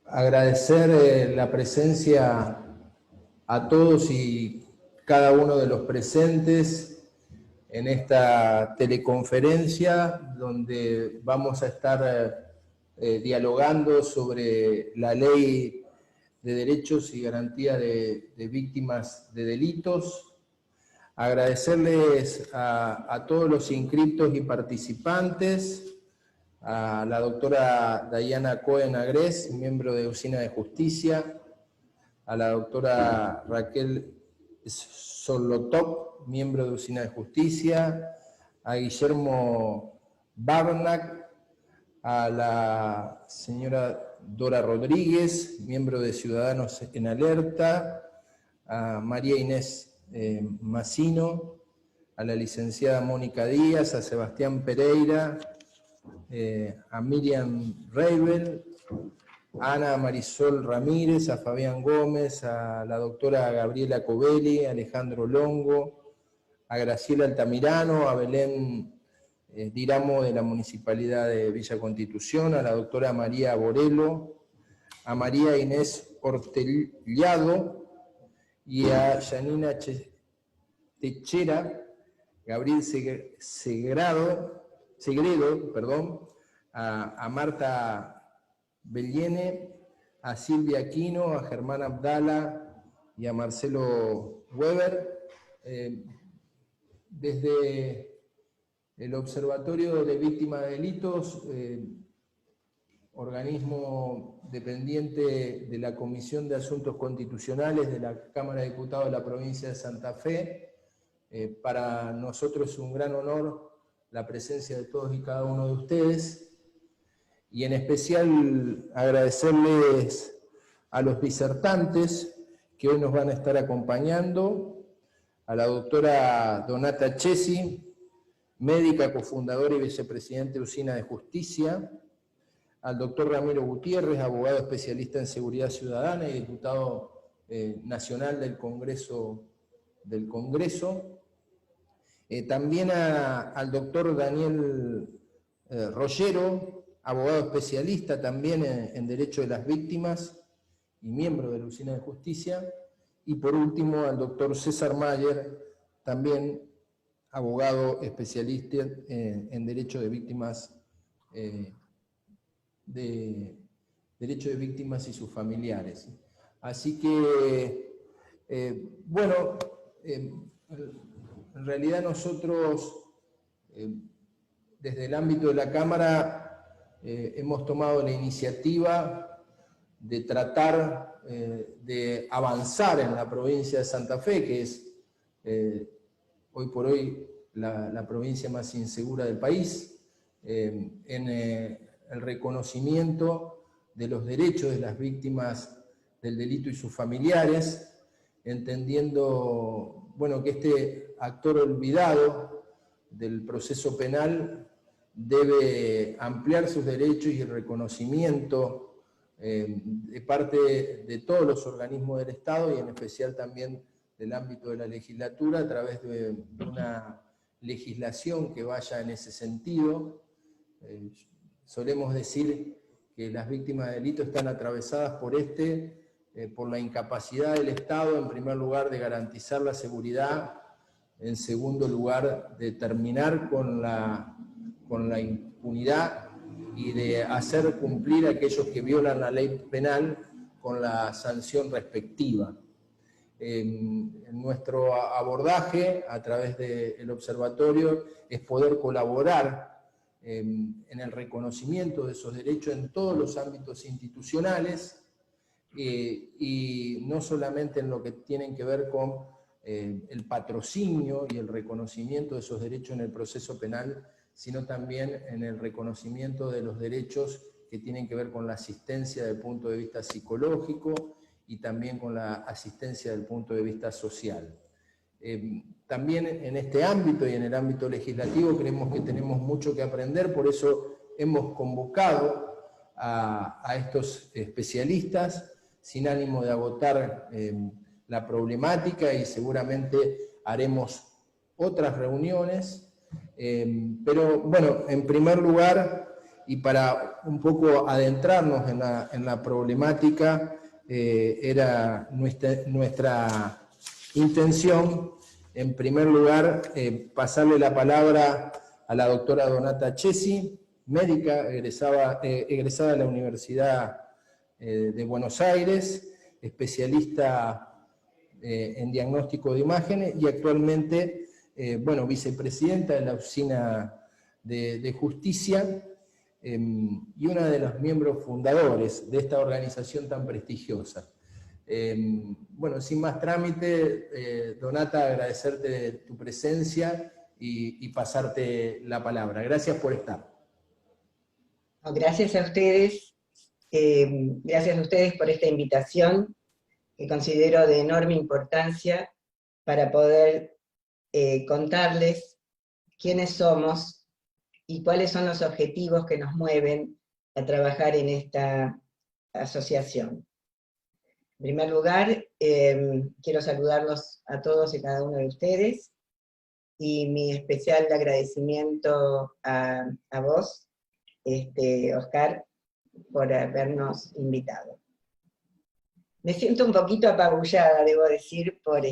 Agradecer la presencia a todos y cada uno de los presentes en esta teleconferencia donde vamos a estar dialogando sobre la Ley de Derechos y Garantía de Víctimas de Delitos. Agradecerles a todos los inscriptos y participantes, a la doctora Dayana Cohen Agrés, miembro de Usina de Justicia, a la doctora Raquel Solotop, miembro de Usina de Justicia, a Guillermo Barnac, a la señora Dora Rodríguez, miembro de Ciudadanos en Alerta, a María Inés Massino, a la licenciada Mónica Díaz, a Sebastián Pereira, a Miriam Reibel, a Ana Marisol Ramírez, a Fabián Gómez, a la doctora Gabriela Covelli, a Alejandro Longo, a Graciela Altamirano, a Belén Diramo de la Municipalidad de Villa Constitución, a la doctora María Borello, a María Inés Hortellado y a Yanina Techera, Gabriel Segredo, a Marta Bellene, a Silvia Aquino, a Germán Abdala y a Marcelo Weber. Desde el Observatorio de Víctimas de Delitos, organismo dependiente de la Comisión de Asuntos Constitucionales de la Cámara de Diputados de la provincia de Santa Fe, para nosotros es un gran honor la presencia de todos y cada uno de ustedes, y en especial agradecerles a los disertantes que hoy nos van a estar acompañando, a la doctora Donata Chesi, médica, cofundadora y vicepresidente de Usina de Justicia, al doctor Ramiro Gutiérrez, abogado especialista en seguridad ciudadana y diputado nacional del Congreso. También al doctor Daniel Rollero, abogado especialista también en Derecho de las Víctimas y miembro de la Usina de Justicia. Y por último al doctor César Mayer, también abogado especialista en Derecho de Víctimas, Derecho de Víctimas y sus familiares. Así que, bueno, en realidad nosotros, desde el ámbito de la Cámara, hemos tomado la iniciativa de tratar de avanzar en la provincia de Santa Fe, que es hoy por hoy la provincia más insegura del país, en el reconocimiento de los derechos de las víctimas del delito y sus familiares, entendiendo, bueno, que este actor olvidado del proceso penal debe ampliar sus derechos y el reconocimiento de parte de todos los organismos del Estado y en especial también del ámbito de la legislatura a través de una legislación que vaya en ese sentido. Solemos decir que las víctimas de delito están atravesadas por la incapacidad del Estado, en primer lugar, de garantizar la seguridad, en segundo lugar, de terminar con la impunidad y de hacer cumplir a aquellos que violan la ley penal con la sanción respectiva. En nuestro abordaje a través del observatorio es poder colaborar en el reconocimiento de esos derechos en todos los ámbitos institucionales y no solamente en lo que tienen que ver con el patrocinio y el reconocimiento de esos derechos en el proceso penal, sino también en el reconocimiento de los derechos que tienen que ver con la asistencia desde el punto de vista psicológico y también con la asistencia desde el punto de vista social. También en este ámbito y en el ámbito legislativo creemos que tenemos mucho que aprender, por eso hemos convocado a estos especialistas sin ánimo de agotar la problemática y seguramente haremos otras reuniones, pero bueno, en primer lugar y para un poco adentrarnos en la problemática, era nuestra intención, en primer lugar, pasarle la palabra a la doctora Donata Chesi, médica egresada de la Universidad de Buenos Aires, especialista en diagnóstico de imágenes y actualmente, vicepresidenta de la Oficina de Justicia y una de los miembros fundadores de esta organización tan prestigiosa. Sin más trámite, Donata, agradecerte tu presencia y pasarte la palabra. Gracias por estar. Gracias a ustedes. Gracias a ustedes por esta invitación, que considero de enorme importancia para poder contarles quiénes somos y cuáles son los objetivos que nos mueven a trabajar en esta asociación. En primer lugar, quiero saludarlos a todos y cada uno de ustedes, y mi especial agradecimiento a vos, Oscar, por habernos invitado. Me siento un poquito apabullada, debo decir, por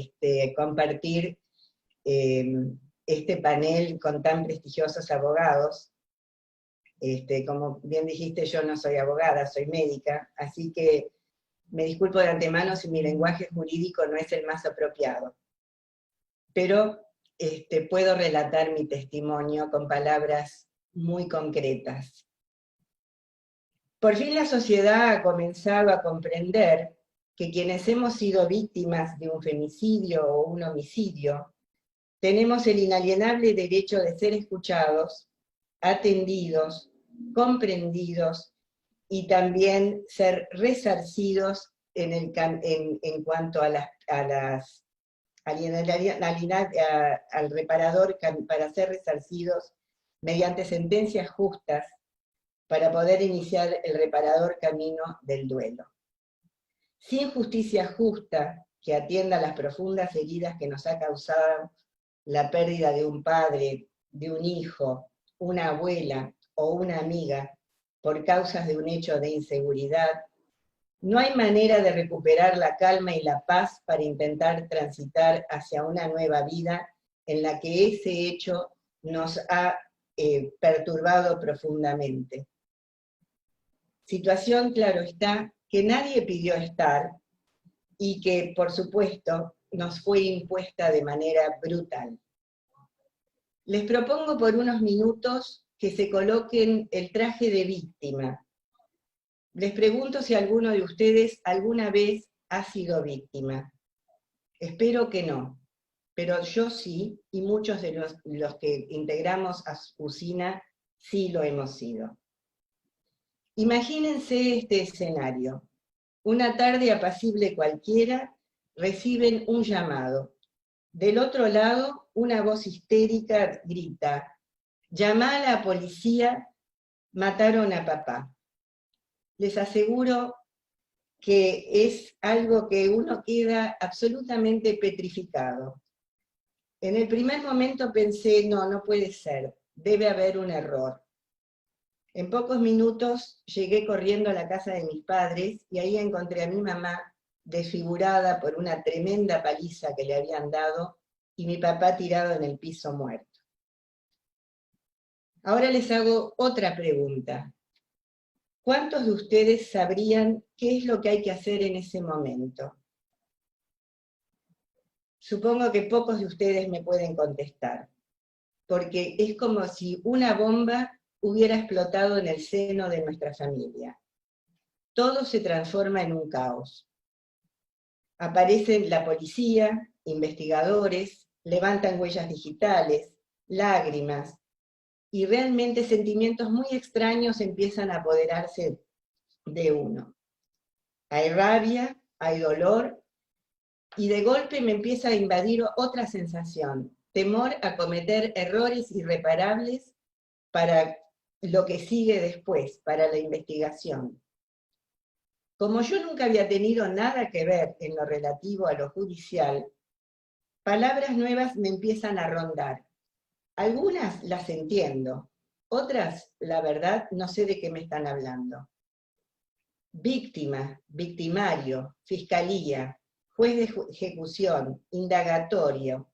compartir este panel con tan prestigiosos abogados. Como bien dijiste, yo no soy abogada, soy médica, así que me disculpo de antemano si mi lenguaje jurídico no es el más apropiado. Pero puedo relatar mi testimonio con palabras muy concretas. Por fin la sociedad ha comenzado a comprender que quienes hemos sido víctimas de un femicidio o un homicidio, tenemos el inalienable derecho de ser escuchados, atendidos, comprendidos y también ser resarcidos en cuanto al reparador, para ser resarcidos mediante sentencias justas, para poder iniciar el reparador camino del duelo. Sin justicia justa que atienda las profundas heridas que nos ha causado la pérdida de un padre, de un hijo, una abuela o una amiga por causas de un hecho de inseguridad, no hay manera de recuperar la calma y la paz para intentar transitar hacia una nueva vida en la que ese hecho nos ha perturbado profundamente. Situación, claro está, que nadie pidió estar y que, por supuesto, nos fue impuesta de manera brutal. Les propongo por unos minutos que se coloquen el traje de víctima. Les pregunto si alguno de ustedes alguna vez ha sido víctima. Espero que no, pero yo sí, y muchos de los que integramos a Usina sí lo hemos sido. Imagínense este escenario. Una tarde apacible cualquiera, reciben un llamado. Del otro lado, una voz histérica grita: «Llama a la policía, mataron a papá». Les aseguro que es algo que uno queda absolutamente petrificado. En el primer momento pensé, no puede ser, debe haber un error. En pocos minutos llegué corriendo a la casa de mis padres y ahí encontré a mi mamá desfigurada por una tremenda paliza que le habían dado y mi papá tirado en el piso muerto. Ahora les hago otra pregunta. ¿Cuántos de ustedes sabrían qué es lo que hay que hacer en ese momento? Supongo que pocos de ustedes me pueden contestar, porque es como si una bomba hubiera explotado en el seno de nuestra familia. Todo se transforma en un caos. Aparecen la policía, investigadores, levantan huellas digitales, lágrimas, y realmente sentimientos muy extraños empiezan a apoderarse de uno. Hay rabia, hay dolor, y de golpe me empieza a invadir otra sensación, temor a cometer errores irreparables para lo que sigue después, para la investigación. Como yo nunca había tenido nada que ver en lo relativo a lo judicial, palabras nuevas me empiezan a rondar. Algunas las entiendo, Otras, la verdad, no sé de qué me están hablando. Víctima, victimario, fiscalía, juez de ejecución, indagatorio,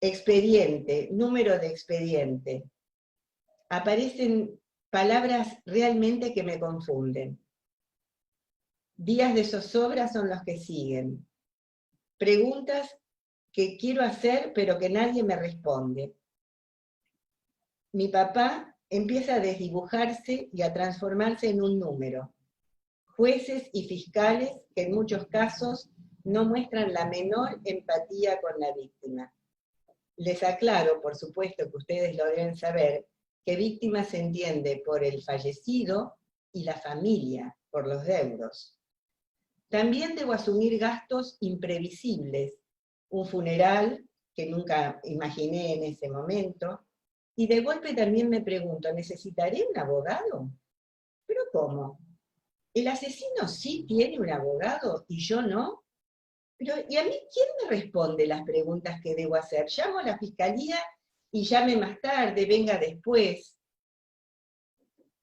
expediente, número de expediente. Aparecen palabras realmente que me confunden. Días de zozobra son los que siguen. Preguntas que quiero hacer pero que nadie me responde. Mi papá empieza a desdibujarse y a transformarse en un número. Jueces y fiscales que en muchos casos no muestran la menor empatía con la víctima. Les aclaro, por supuesto que ustedes lo deben saber, que víctima se entiende por el fallecido y la familia, por los deudos. También debo asumir gastos imprevisibles, un funeral que nunca imaginé en ese momento, y de golpe también me pregunto, ¿necesitaré un abogado? ¿Pero cómo? ¿El asesino sí tiene un abogado y yo no? Pero, ¿y a mí quién me responde las preguntas que debo hacer? ¿Llamo a la fiscalía y llame más tarde, venga después?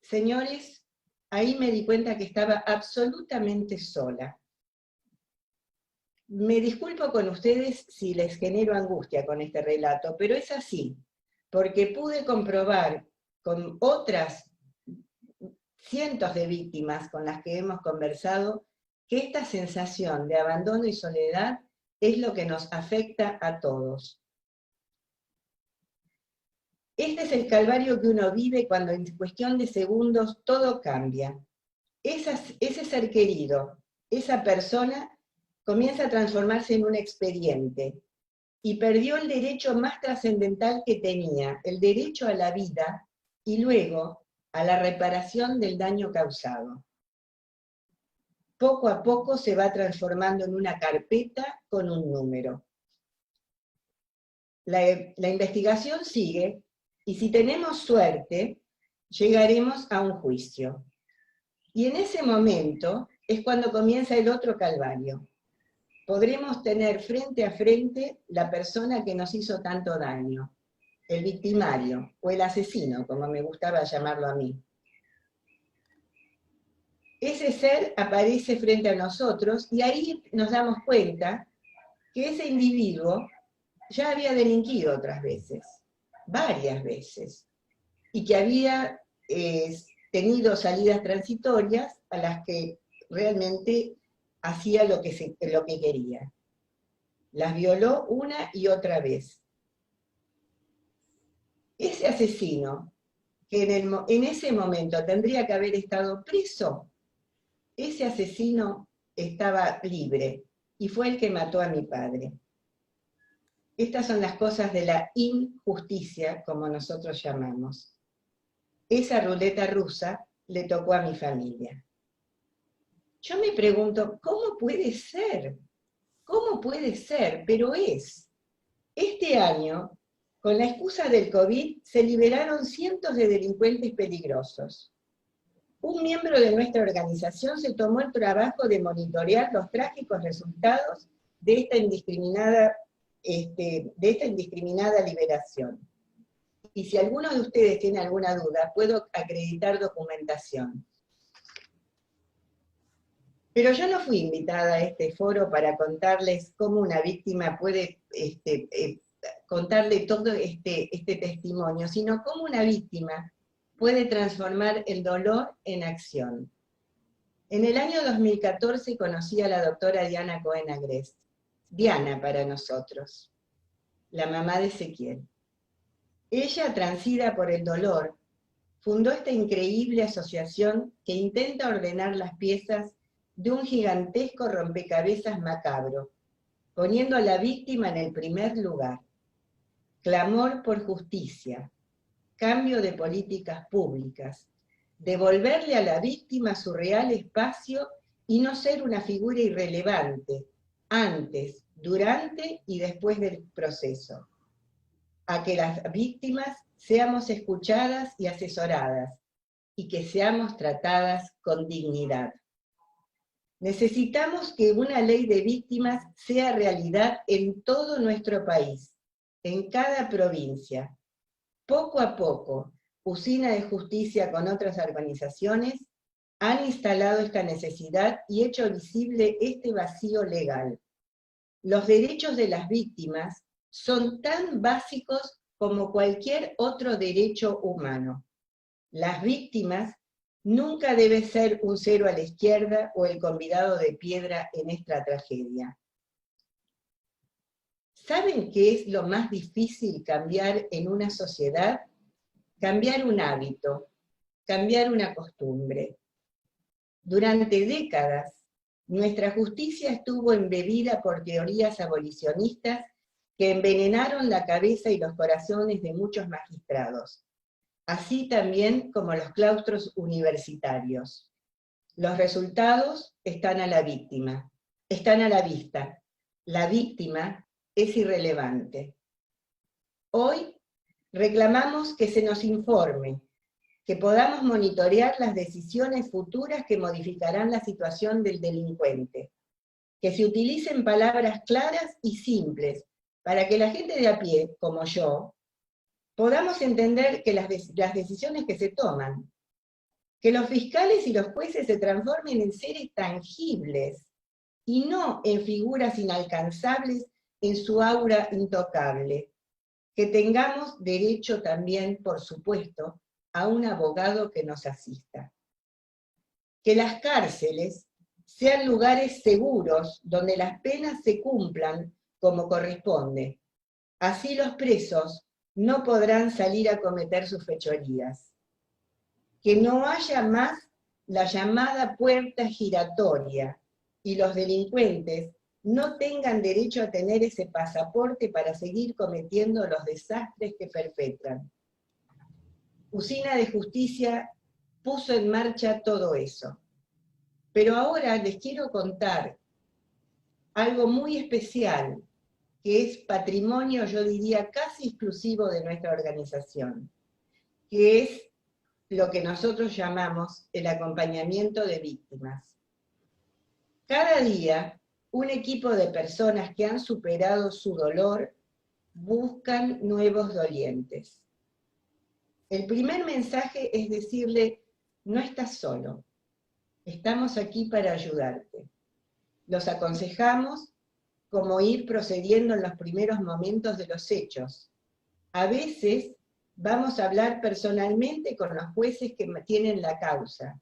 Señores, ahí me di cuenta que estaba absolutamente sola. Me disculpo con ustedes si les genero angustia con este relato, pero es así, porque pude comprobar con otras cientos de víctimas con las que hemos conversado que esta sensación de abandono y soledad es lo que nos afecta a todos. Este es el calvario que uno vive cuando en cuestión de segundos todo cambia. Ese ser querido, esa persona, comienza a transformarse en un expediente y perdió el derecho más trascendental que tenía, el derecho a la vida y luego a la reparación del daño causado. Poco a poco se va transformando en una carpeta con un número. La investigación sigue y si tenemos suerte, llegaremos a un juicio. Y en ese momento es cuando comienza el otro calvario. Podremos tener frente a frente la persona que nos hizo tanto daño, el victimario o el asesino, como me gustaba llamarlo a mí. Ese ser aparece frente a nosotros y ahí nos damos cuenta que ese individuo ya había delinquido otras veces, varias veces, y que había tenido salidas transitorias a las que realmente hacía lo que quería. Las violó una y otra vez. Ese asesino, que en ese momento tendría que haber estado preso, ese asesino estaba libre y fue el que mató a mi padre. Estas son las cosas de la injusticia, como nosotros llamamos. Esa ruleta rusa le tocó a mi familia. Yo me pregunto, ¿cómo puede ser? ¿Cómo puede ser? Pero es. Este año, con la excusa del COVID, se liberaron cientos de delincuentes peligrosos. Un miembro de nuestra organización se tomó el trabajo de monitorear los trágicos resultados de esta indiscriminada liberación. Y si alguno de ustedes tiene alguna duda, puedo acreditar documentación. Pero yo no fui invitada a este foro para contarles cómo una víctima puede contarle todo este testimonio, sino cómo una víctima puede transformar el dolor en acción. En el año 2014 conocí a la doctora Diana Cohen Agrest, Diana para nosotros, la mamá de Ezequiel. Ella, transida por el dolor, fundó esta increíble asociación que intenta ordenar las piezas de un gigantesco rompecabezas macabro, poniendo a la víctima en el primer lugar. Clamor por justicia, cambio de políticas públicas, devolverle a la víctima su real espacio y no ser una figura irrelevante, antes, durante y después del proceso. A que las víctimas seamos escuchadas y asesoradas, y que seamos tratadas con dignidad. Necesitamos que una ley de víctimas sea realidad en todo nuestro país, en cada provincia. Poco a poco, Usina de Justicia con otras organizaciones han instalado esta necesidad y hecho visible este vacío legal. Los derechos de las víctimas son tan básicos como cualquier otro derecho humano. Las víctimas nunca deben ser un cero a la izquierda o el convidado de piedra en esta tragedia. ¿Saben qué es lo más difícil cambiar en una sociedad? Cambiar un hábito, cambiar una costumbre. Durante décadas, nuestra justicia estuvo embebida por teorías abolicionistas que envenenaron la cabeza y los corazones de muchos magistrados, así también como los claustros universitarios. Los resultados están a la vista. La víctima es irrelevante. Hoy reclamamos que se nos informe, que podamos monitorear las decisiones futuras que modificarán la situación del delincuente, que se utilicen palabras claras y simples para que la gente de a pie, como yo, podamos entender que las decisiones que se toman, que los fiscales y los jueces se transformen en seres tangibles y no en figuras inalcanzables en su aura intocable, que tengamos derecho también, por supuesto, a un abogado que nos asista. Que las cárceles sean lugares seguros donde las penas se cumplan como corresponde. Así los presos no podrán salir a cometer sus fechorías. Que no haya más la llamada puerta giratoria y los delincuentes no tengan derecho a tener ese pasaporte para seguir cometiendo los desastres que perpetran. Usina de Justicia puso en marcha todo eso. Pero ahora les quiero contar algo muy especial, que es patrimonio, yo diría, casi exclusivo de nuestra organización, que es lo que nosotros llamamos el acompañamiento de víctimas. Cada día, un equipo de personas que han superado su dolor buscan nuevos dolientes. El primer mensaje es decirle, no estás solo, estamos aquí para ayudarte. Los aconsejamos cómo ir procediendo en los primeros momentos de los hechos. A veces vamos a hablar personalmente con los jueces que tienen la causa.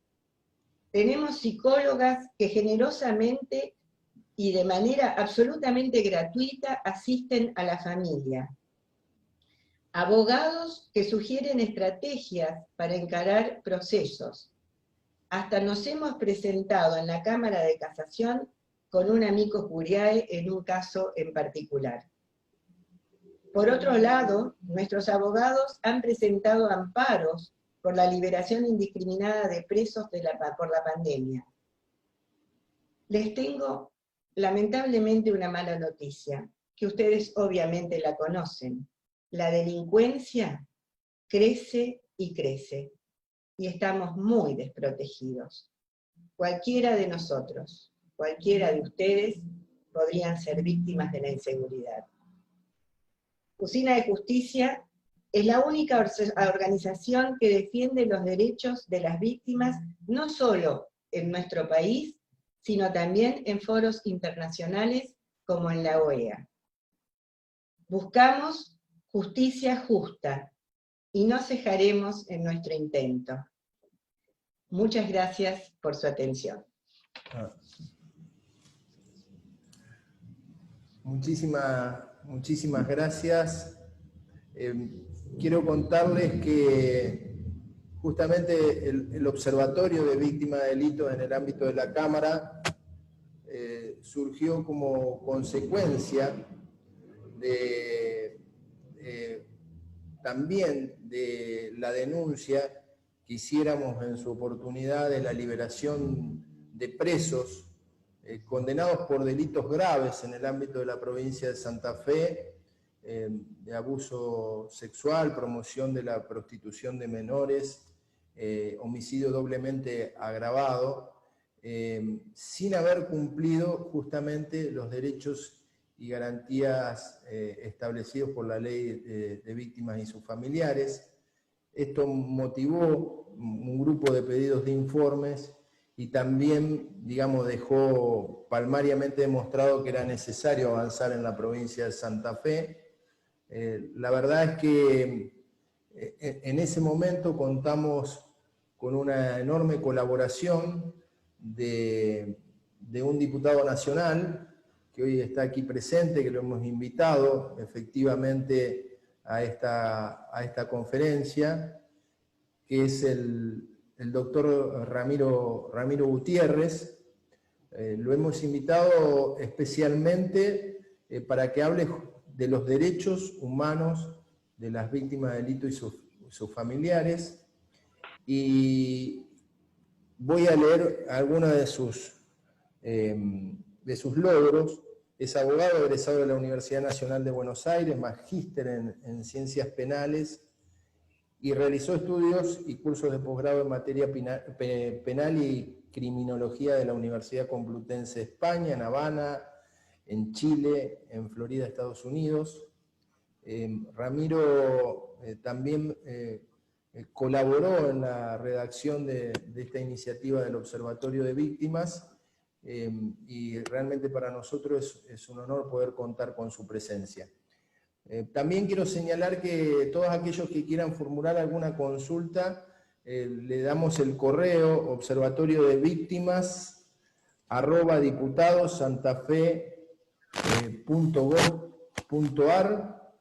Tenemos psicólogas que generosamente y de manera absolutamente gratuita asisten a la familia. Abogados que sugieren estrategias para encarar procesos. Hasta nos hemos presentado en la Cámara de Casación con un amico curiae en un caso en particular. Por otro lado, nuestros abogados han presentado amparos por la liberación indiscriminada de presos por la pandemia. Les tengo lamentablemente una mala noticia, que ustedes obviamente la conocen. La delincuencia crece y crece, y estamos muy desprotegidos. Cualquiera de nosotros, cualquiera de ustedes, podrían ser víctimas de la inseguridad. Usina de Justicia es la única organización que defiende los derechos de las víctimas, no solo en nuestro país, sino también en foros internacionales como en la OEA. Buscamos justicia justa y no cejaremos en nuestro intento. Muchas gracias por su atención. Muchísimas gracias. Quiero contarles que justamente el Observatorio de Víctimas de Delitos en el ámbito de la Cámara surgió como consecuencia también de la denuncia que hiciéramos en su oportunidad de la liberación de presos condenados por delitos graves en el ámbito de la provincia de Santa Fe, de abuso sexual, promoción de la prostitución de menores, homicidio doblemente agravado, sin haber cumplido justamente los derechos y garantías establecidos por la ley de víctimas y sus familiares. Esto motivó un grupo de pedidos de informes y también, digamos, dejó palmariamente demostrado que era necesario avanzar en la provincia de Santa Fe. La verdad es que en ese momento contamos con una enorme colaboración de un diputado nacional que hoy está aquí presente, que lo hemos invitado efectivamente a esta conferencia, que es el doctor Ramiro Gutiérrez. Lo hemos invitado especialmente para que hable de los derechos humanos de las víctimas de delito y sus familiares, y voy a leer algunos de sus logros. Es abogado egresado de la Universidad Nacional de Buenos Aires, magíster en Ciencias Penales, y realizó estudios y cursos de posgrado en materia penal y criminología de la Universidad Complutense de España, en Habana, en Chile, en Florida, Estados Unidos. Ramiro también colaboró en la redacción de esta iniciativa del Observatorio de Víctimas, y realmente para nosotros es un honor poder contar con su presencia. También quiero señalar que todos aquellos que quieran formular alguna consulta, le damos el correo observatoriodevictimas@diputadosantafe.gov.ar,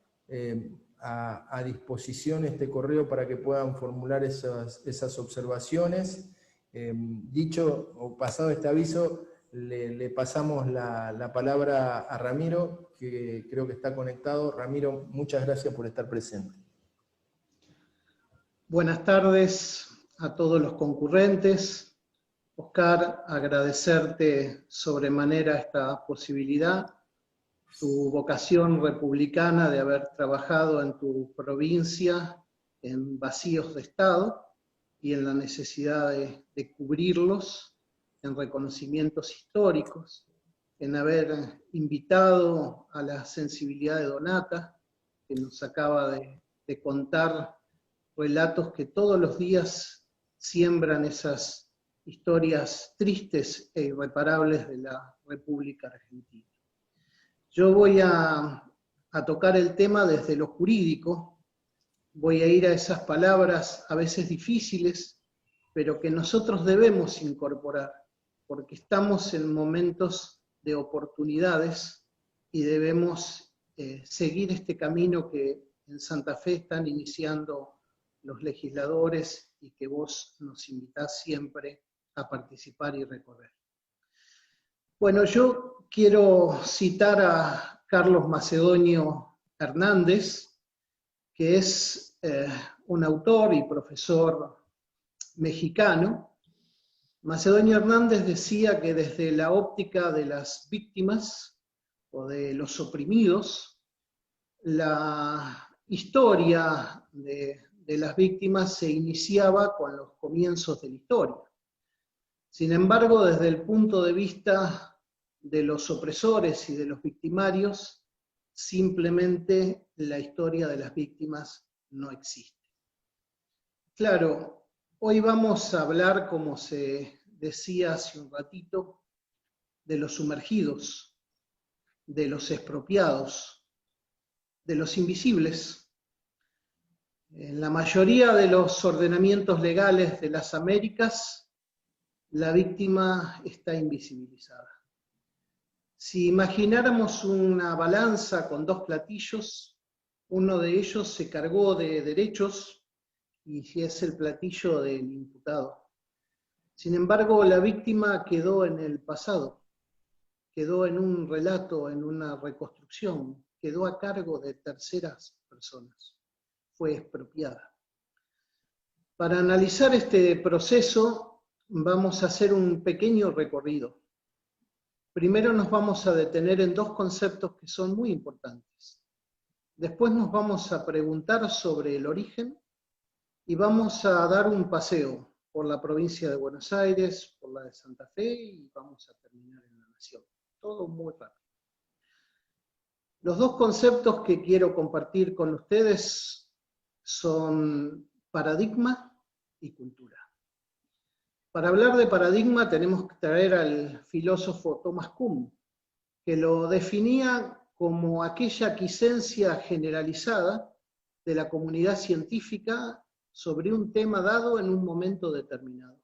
a disposición este correo para que puedan formular esas observaciones. Dicho o pasado este aviso, le pasamos la palabra a Ramiro, que creo que está conectado. Ramiro, muchas gracias por estar presente. Buenas tardes a todos los concurrentes. Oscar, agradecerte sobremanera esta posibilidad, tu vocación republicana de haber trabajado en tu provincia en vacíos de Estado y en la necesidad de cubrirlos, en reconocimientos históricos, en haber invitado a la sensibilidad de Donata, que nos acaba de contar relatos que todos los días siembran esas historias tristes e irreparables de la República Argentina. Yo voy a tocar el tema desde lo jurídico, voy a ir a esas palabras a veces difíciles, pero que nosotros debemos incorporar, porque estamos en momentos de oportunidades y debemos seguir este camino que en Santa Fe están iniciando los legisladores y que vos nos invitás siempre a participar y recorrer. Bueno, yo quiero citar a Carlos Macedonio Hernández, que es un autor y profesor mexicano. Macedonio Hernández decía que desde la óptica de las víctimas o de los oprimidos, la historia de las víctimas se iniciaba con los comienzos de la historia. Sin embargo, desde el punto de vista de los opresores y de los victimarios, simplemente la historia de las víctimas no existe. Claro, hoy vamos a hablar, como se decía hace un ratito, de los sumergidos, de los expropiados, de los invisibles. En la mayoría de los ordenamientos legales de las Américas, la víctima está invisibilizada. Si imagináramos una balanza con dos platillos, uno de ellos se cargó de derechos y es el platillo del imputado. Sin embargo, la víctima quedó en el pasado, quedó en un relato, en una reconstrucción, quedó a cargo de terceras personas, fue expropiada. Para analizar este proceso, vamos a hacer un pequeño recorrido. Primero nos vamos a detener en dos conceptos que son muy importantes. Después nos vamos a preguntar sobre el origen y vamos a dar un paseo por la provincia de Buenos Aires, por la de Santa Fe y vamos a terminar en la Nación. Todo muy rápido. Los dos conceptos que quiero compartir con ustedes son paradigma y cultura. Para hablar de paradigma tenemos que traer al filósofo Thomas Kuhn, que lo definía como aquella aquiescencia generalizada de la comunidad científica sobre un tema dado en un momento determinado.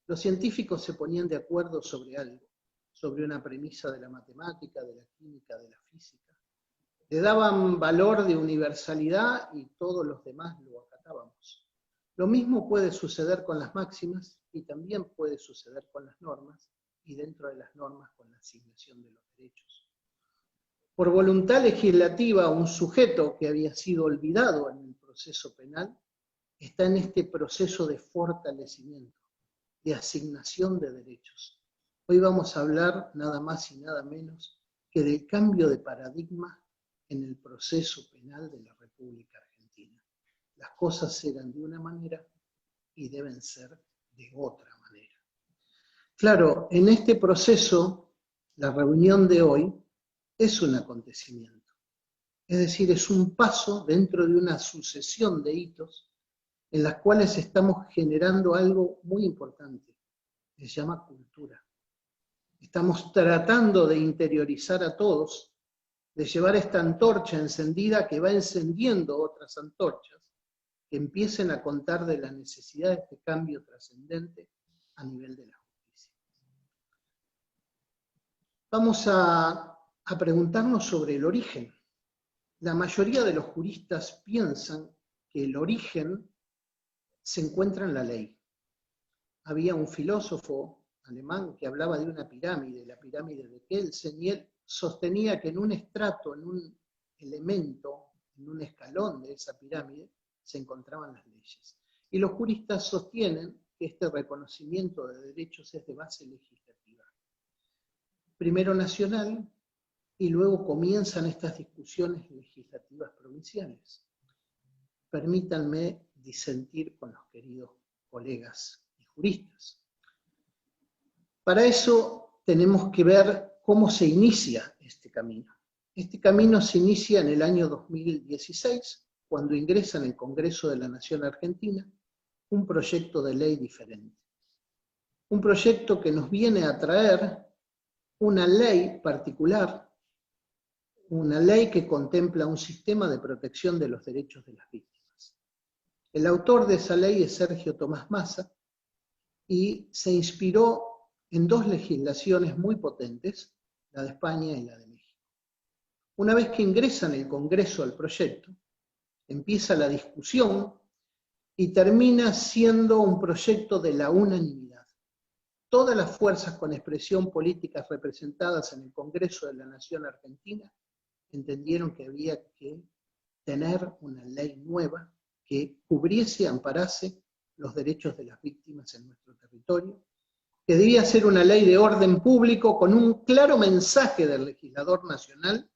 Los científicos se ponían de acuerdo sobre algo, sobre una premisa de la matemática, de la química, de la física. Le daban valor de universalidad y todos los demás lo acatábamos. Lo mismo puede suceder con las máximas y también puede suceder con las normas y dentro de las normas con la asignación de los derechos. Por voluntad legislativa, un sujeto que había sido olvidado en el proceso penal está en este proceso de fortalecimiento, de asignación de derechos. Hoy vamos a hablar nada más y nada menos que del cambio de paradigma en el proceso penal de la República Argentina. Las cosas eran de una manera y deben ser de otra manera. Claro, en este proceso, la reunión de hoy es un acontecimiento. Es decir, es un paso dentro de una sucesión de hitos en las cuales estamos generando algo muy importante, que se llama cultura. Estamos tratando de interiorizar a todos, de llevar esta antorcha encendida que va encendiendo otras antorchas, que empiecen a contar de la necesidad de este cambio trascendente a nivel de la justicia. Vamos a preguntarnos sobre el origen. La mayoría de los juristas piensan que el origen se encuentra en la ley. Había un filósofo alemán que hablaba de una pirámide, la pirámide de Kelsen, y él sostenía que en un estrato, en un elemento, en un escalón de esa pirámide, se encontraban las leyes. Y los juristas sostienen que este reconocimiento de derechos es de base legislativa. Primero nacional, y luego comienzan estas discusiones legislativas provinciales. Permítanme disentir con los queridos colegas y juristas. Para eso tenemos que ver cómo se inicia este camino. Este camino se inicia en el año 2016, cuando ingresa en el Congreso de la Nación Argentina un proyecto de ley diferente. Un proyecto que nos viene a traer una ley particular, una ley que contempla un sistema de protección de los derechos de las víctimas. El autor de esa ley es Sergio Tomás Massa y se inspiró en dos legislaciones muy potentes, la de España y la de México. Una vez que ingresa en el Congreso el proyecto, empieza la discusión y termina siendo un proyecto de la unanimidad. Todas las fuerzas con expresión política representadas en el Congreso de la Nación Argentina entendieron que había que tener una ley nueva que cubriese y amparase los derechos de las víctimas en nuestro territorio, que debía ser una ley de orden público con un claro mensaje del legislador nacional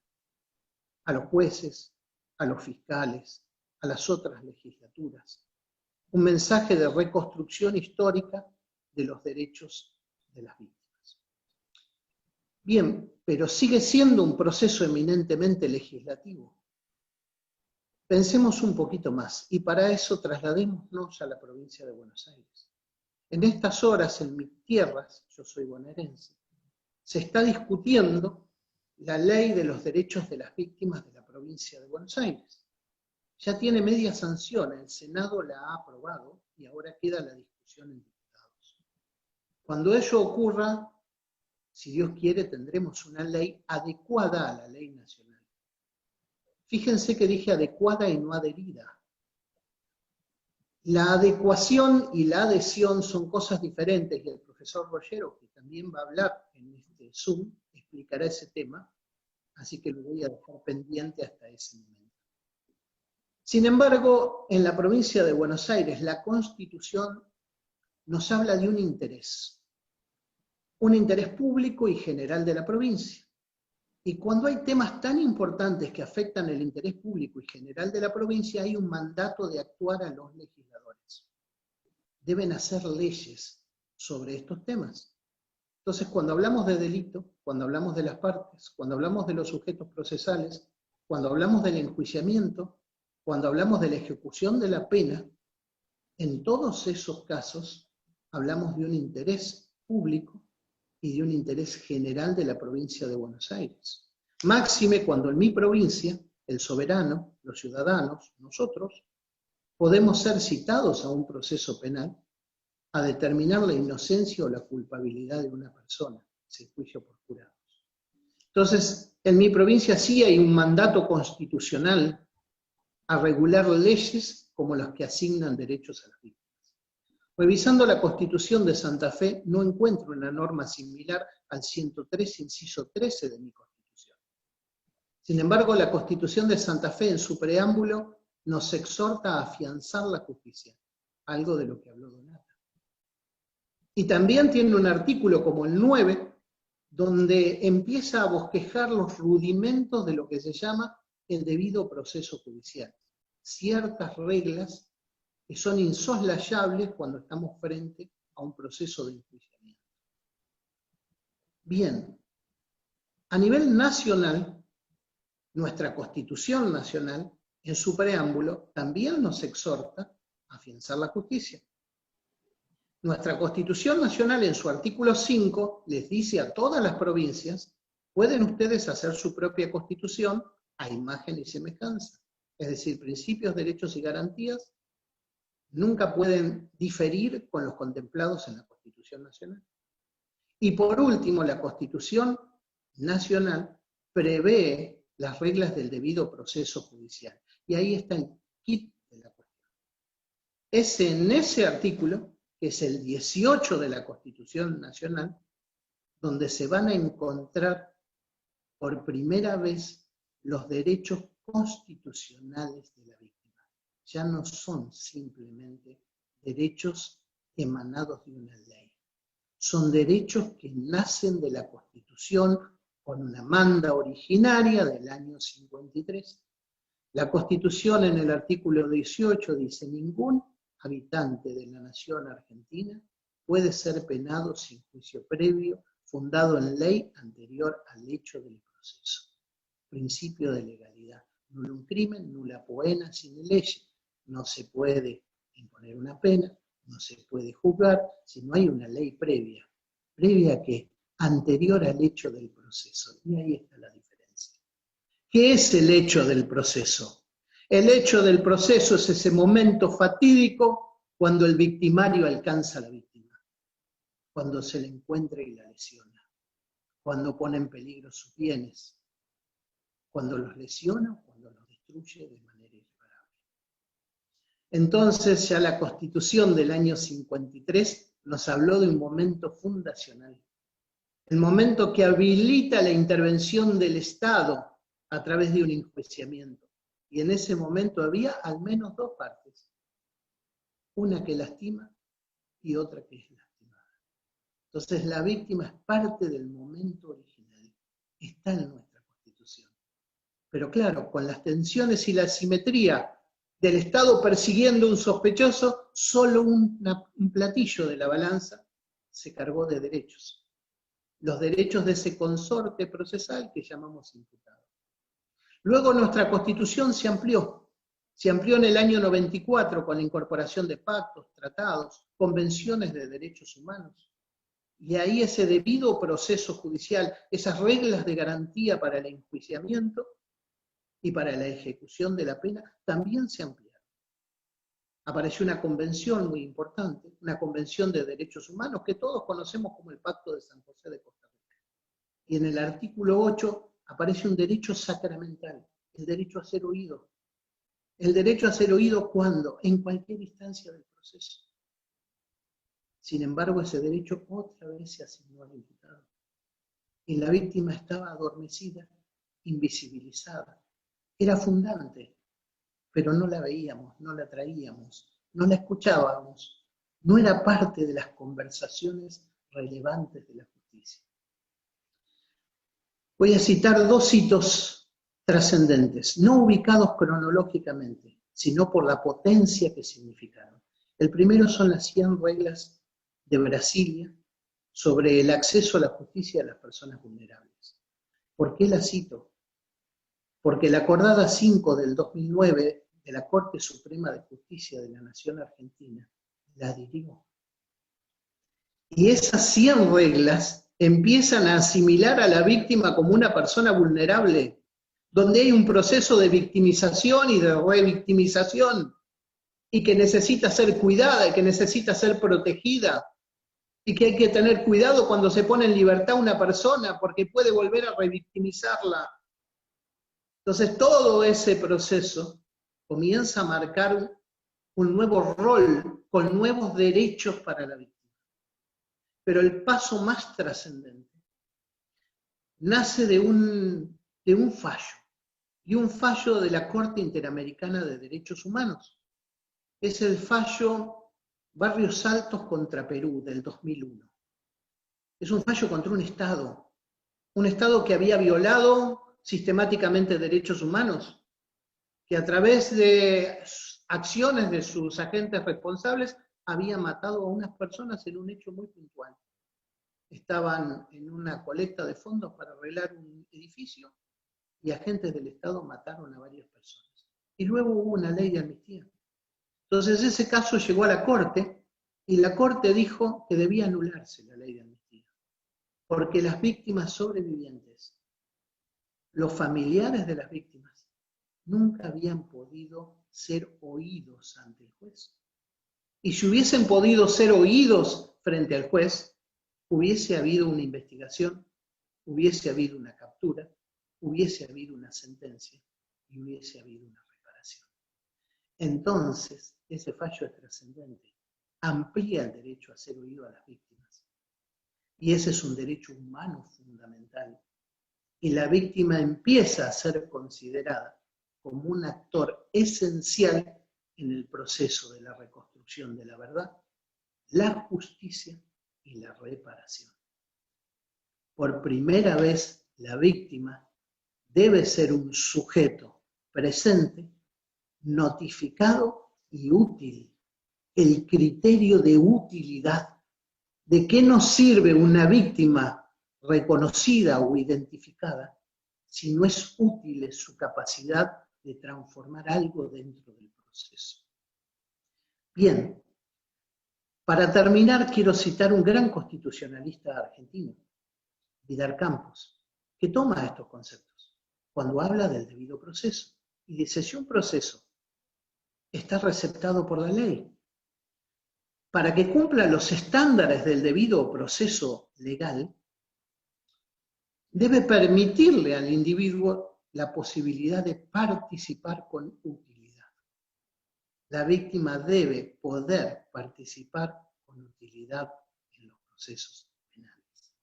a los jueces, a los fiscales, a las otras legislaturas. Un mensaje de reconstrucción histórica de los derechos de las víctimas. Bien, pero sigue siendo un proceso eminentemente legislativo. Pensemos un poquito más, y para eso trasladémonos a la provincia de Buenos Aires. En estas horas, en mis tierras, yo soy bonaerense, se está discutiendo la ley de los derechos de las víctimas de la provincia de Buenos Aires. Ya tiene media sanción, el Senado la ha aprobado y ahora queda la discusión en diputados. Cuando ello ocurra, si Dios quiere, tendremos una ley adecuada a la ley nacional. Fíjense que dije adecuada y no adherida. La adecuación y la adhesión son cosas diferentes y el profesor Rollero, que también va a hablar en este Zoom, explicará ese tema, así que lo voy a dejar pendiente hasta ese momento. Sin embargo, en la provincia de Buenos Aires, la Constitución nos habla de un interés público y general de la provincia. Y cuando hay temas tan importantes que afectan el interés público y general de la provincia, hay un mandato de actuar a los legisladores. Deben hacer leyes sobre estos temas. Entonces, cuando hablamos de delito, cuando hablamos de las partes, cuando hablamos de los sujetos procesales, cuando hablamos del enjuiciamiento, cuando hablamos de la ejecución de la pena, en todos esos casos hablamos de un interés público y de un interés general de la provincia de Buenos Aires. Máxime cuando en mi provincia, el soberano, los ciudadanos, nosotros, podemos ser citados a un proceso penal a determinar la inocencia o la culpabilidad de una persona, ese juicio por jurados. Entonces, en mi provincia sí hay un mandato constitucional a regular leyes como las que asignan derechos a las víctimas. Revisando la Constitución de Santa Fe, no encuentro una norma similar al 103, inciso 13 de mi Constitución. Sin embargo, la Constitución de Santa Fe, en su preámbulo, nos exhorta a afianzar la justicia, algo de lo que habló Donata. Y también tiene un artículo como el 9, donde empieza a bosquejar los rudimentos de lo que se llama el debido proceso judicial. Ciertas reglas que son insoslayables cuando estamos frente a un proceso de enjuiciamiento. Bien, a nivel nacional, nuestra Constitución Nacional, en su preámbulo, también nos exhorta a afianzar la justicia. Nuestra Constitución Nacional, en su artículo 5, les dice a todas las provincias, pueden ustedes hacer su propia Constitución a imagen y semejanza. Es decir, principios, derechos y garantías nunca pueden diferir con los contemplados en la Constitución Nacional. Y por último, la Constitución Nacional prevé las reglas del debido proceso judicial. Y ahí está el quid de la cuestión. Es en ese artículo, que es el 18 de la Constitución Nacional, donde se van a encontrar por primera vez los derechos constitucionales de la víctima. Ya no son simplemente derechos emanados de una ley. Son derechos que nacen de la Constitución con una manda originaria del año 53. La Constitución en el artículo 18 dice: ningún habitante de la nación argentina puede ser penado sin juicio previo fundado en ley anterior al hecho del proceso. Principio de legalidad. Nullum crimen, nulla poena sine lege. No se puede imponer una pena, no se puede juzgar si no hay una ley previa. ¿Previa qué? Anterior al hecho del proceso. Y ahí está la diferencia. ¿Qué es el hecho del proceso? El hecho del proceso es ese momento fatídico cuando el victimario alcanza a la víctima, cuando se le encuentra y la lesiona, cuando pone en peligro sus bienes, cuando los lesiona o cuando los destruye de manera irreparable. Entonces ya la Constitución del año 53 nos habló de un momento fundacional, el momento que habilita la intervención del Estado a través de un enjuiciamiento. Y en ese momento había al menos dos partes, una que lastima y otra que es lastimada. Entonces la víctima es parte del momento original, está en nuestra Constitución. Pero claro, con las tensiones y la asimetría del Estado persiguiendo a un sospechoso, solo un platillo de la balanza se cargó de derechos. Los derechos de ese consorte procesal que llamamos imputado. Luego nuestra Constitución se amplió en el año 94 con la incorporación de pactos, tratados, convenciones de derechos humanos. Y ahí ese debido proceso judicial, esas reglas de garantía para el enjuiciamiento y para la ejecución de la pena, también se ampliaron. Apareció una convención muy importante, una convención de derechos humanos que todos conocemos como el Pacto de San José de Costa Rica. Y en el artículo 8 aparece un derecho sacramental, el derecho a ser oído. El derecho a ser oído, ¿cuándo? En cualquier instancia del proceso. Sin embargo, ese derecho otra vez se asignó al imputado. Y la víctima estaba adormecida, invisibilizada. Era fundante, pero no la veíamos, no la traíamos, no la escuchábamos. No era parte de las conversaciones relevantes de la justicia. Voy a citar dos hitos trascendentes, no ubicados cronológicamente, sino por la potencia que significaron. El primero son las 100 reglas de Brasilia sobre el acceso a la justicia de las personas vulnerables. ¿Por qué las cito? Porque la acordada 5 del 2009 de la Corte Suprema de Justicia de la Nación Argentina la dirigió. Y esas 100 reglas empiezan a asimilar a la víctima como una persona vulnerable, donde hay un proceso de victimización y de revictimización, y que necesita ser cuidada, y que necesita ser protegida, y que hay que tener cuidado cuando se pone en libertad una persona, porque puede volver a revictimizarla. Entonces todo ese proceso comienza a marcar un nuevo rol, con nuevos derechos para la víctima. Pero el paso más trascendente nace de un fallo, y un fallo de la Corte Interamericana de Derechos Humanos. Es el fallo Barrios Altos contra Perú del 2001. Es un fallo contra un Estado que había violado sistemáticamente derechos humanos, que a través de acciones de sus agentes responsables había matado a unas personas en un hecho muy puntual. Estaban en una colecta de fondos para arreglar un edificio y agentes del Estado mataron a varias personas. Y luego hubo una ley de amnistía. Entonces ese caso llegó a la Corte y la Corte dijo que debía anularse la ley de amnistía, porque las víctimas sobrevivientes, los familiares de las víctimas, nunca habían podido ser oídos ante el juez. Y si hubiesen podido ser oídos frente al juez, hubiese habido una investigación, hubiese habido una captura, hubiese habido una sentencia y hubiese habido una reparación. Entonces, ese fallo es trascendente, amplía el derecho a ser oído a las víctimas. Y ese es un derecho humano fundamental. Y la víctima empieza a ser considerada como un actor esencial en el proceso de la reconstrucción de la verdad, la justicia y la reparación. Por primera vez, la víctima debe ser un sujeto presente, notificado y útil. El criterio de utilidad. ¿De qué nos sirve una víctima reconocida o identificada si no es útil su capacidad de transformar algo dentro del proceso? Bien, para terminar quiero citar un gran constitucionalista argentino, Vidal Campos, que toma estos conceptos cuando habla del debido proceso y dice: si un proceso está receptado por la ley, para que cumpla los estándares del debido proceso legal, debe permitirle al individuo la posibilidad de participar con utilidad. La víctima debe poder participar con utilidad en los procesos penales.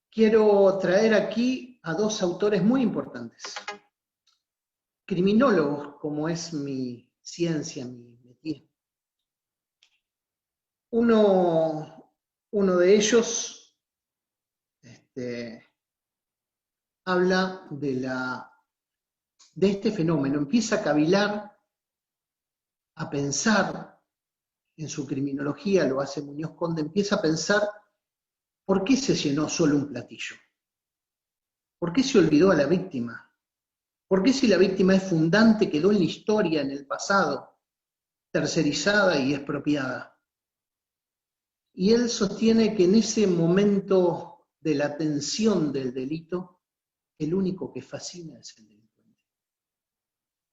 Quiero traer aquí a dos autores muy importantes, criminólogos, como es mi ciencia, mi métier. Uno de ellos habla de este fenómeno, empieza a cavilar, a pensar en su criminología, lo hace Muñoz Conde, empieza a pensar por qué se llenó solo un platillo, por qué se olvidó a la víctima, por qué si la víctima es fundante quedó en la historia, en el pasado, tercerizada y expropiada. Y él sostiene que en ese momento de la tensión del delito, el único que fascina es el delincuente.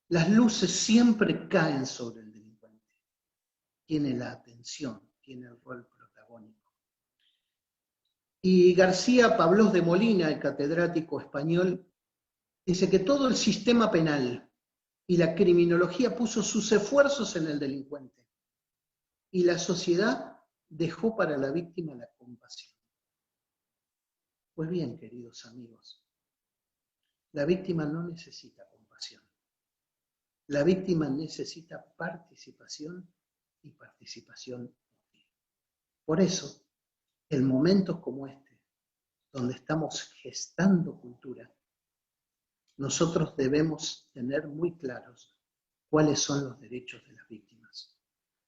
Las luces siempre caen sobre el delincuente. Tiene la atención, tiene el rol protagónico. Y García Pablós de Molina, el catedrático español, dice que todo el sistema penal y la criminología puso sus esfuerzos en el delincuente. Y la sociedad dejó para la víctima la compasión. Pues bien, queridos amigos, la víctima no necesita compasión. La víctima necesita participación y participación útil. Por eso, en momentos como este, donde estamos gestando cultura, nosotros debemos tener muy claros cuáles son los derechos de las víctimas.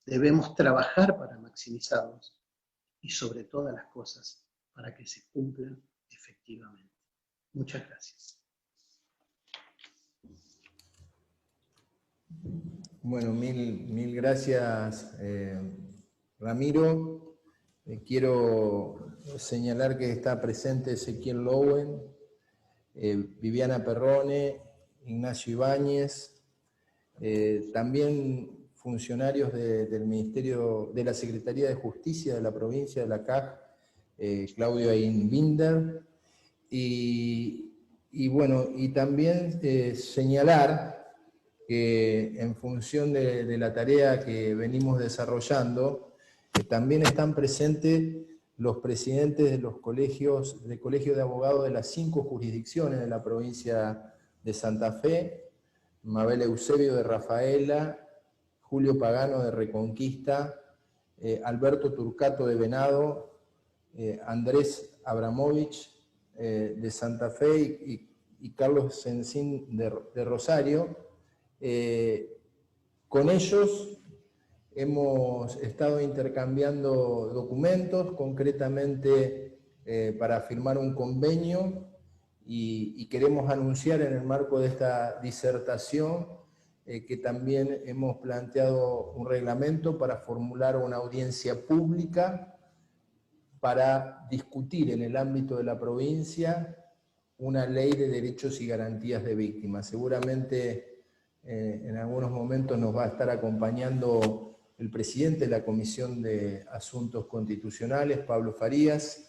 Debemos trabajar para maximizarlos y sobre todas las cosas para que se cumplan efectivamente. Muchas gracias. Bueno, mil gracias, Ramiro. Quiero señalar que está presente Ezequiel Lowen, Viviana Perrone, Ignacio Ibáñez, también funcionarios del Ministerio, de la Secretaría de Justicia de la provincia de La CAJ, Claudio Einbinder, y bueno, y también señalar que en función de la tarea que venimos desarrollando, también están presentes los presidentes de los colegios de abogados de las 5 jurisdicciones de la provincia de Santa Fe, Mabel Eusebio de Rafaela, Julio Pagano de Reconquista, Alberto Turcato de Venado, Andrés Abramovich de Santa Fe y Carlos Sensín de Rosario. Con ellos hemos estado intercambiando documentos, concretamente para firmar un convenio, y queremos anunciar en el marco de esta disertación que también hemos planteado un reglamento para formular una audiencia pública para discutir en el ámbito de la provincia una ley de derechos y garantías de víctimas. Seguramente en algunos momentos nos va a estar acompañando el presidente de la Comisión de Asuntos Constitucionales, Pablo Farías.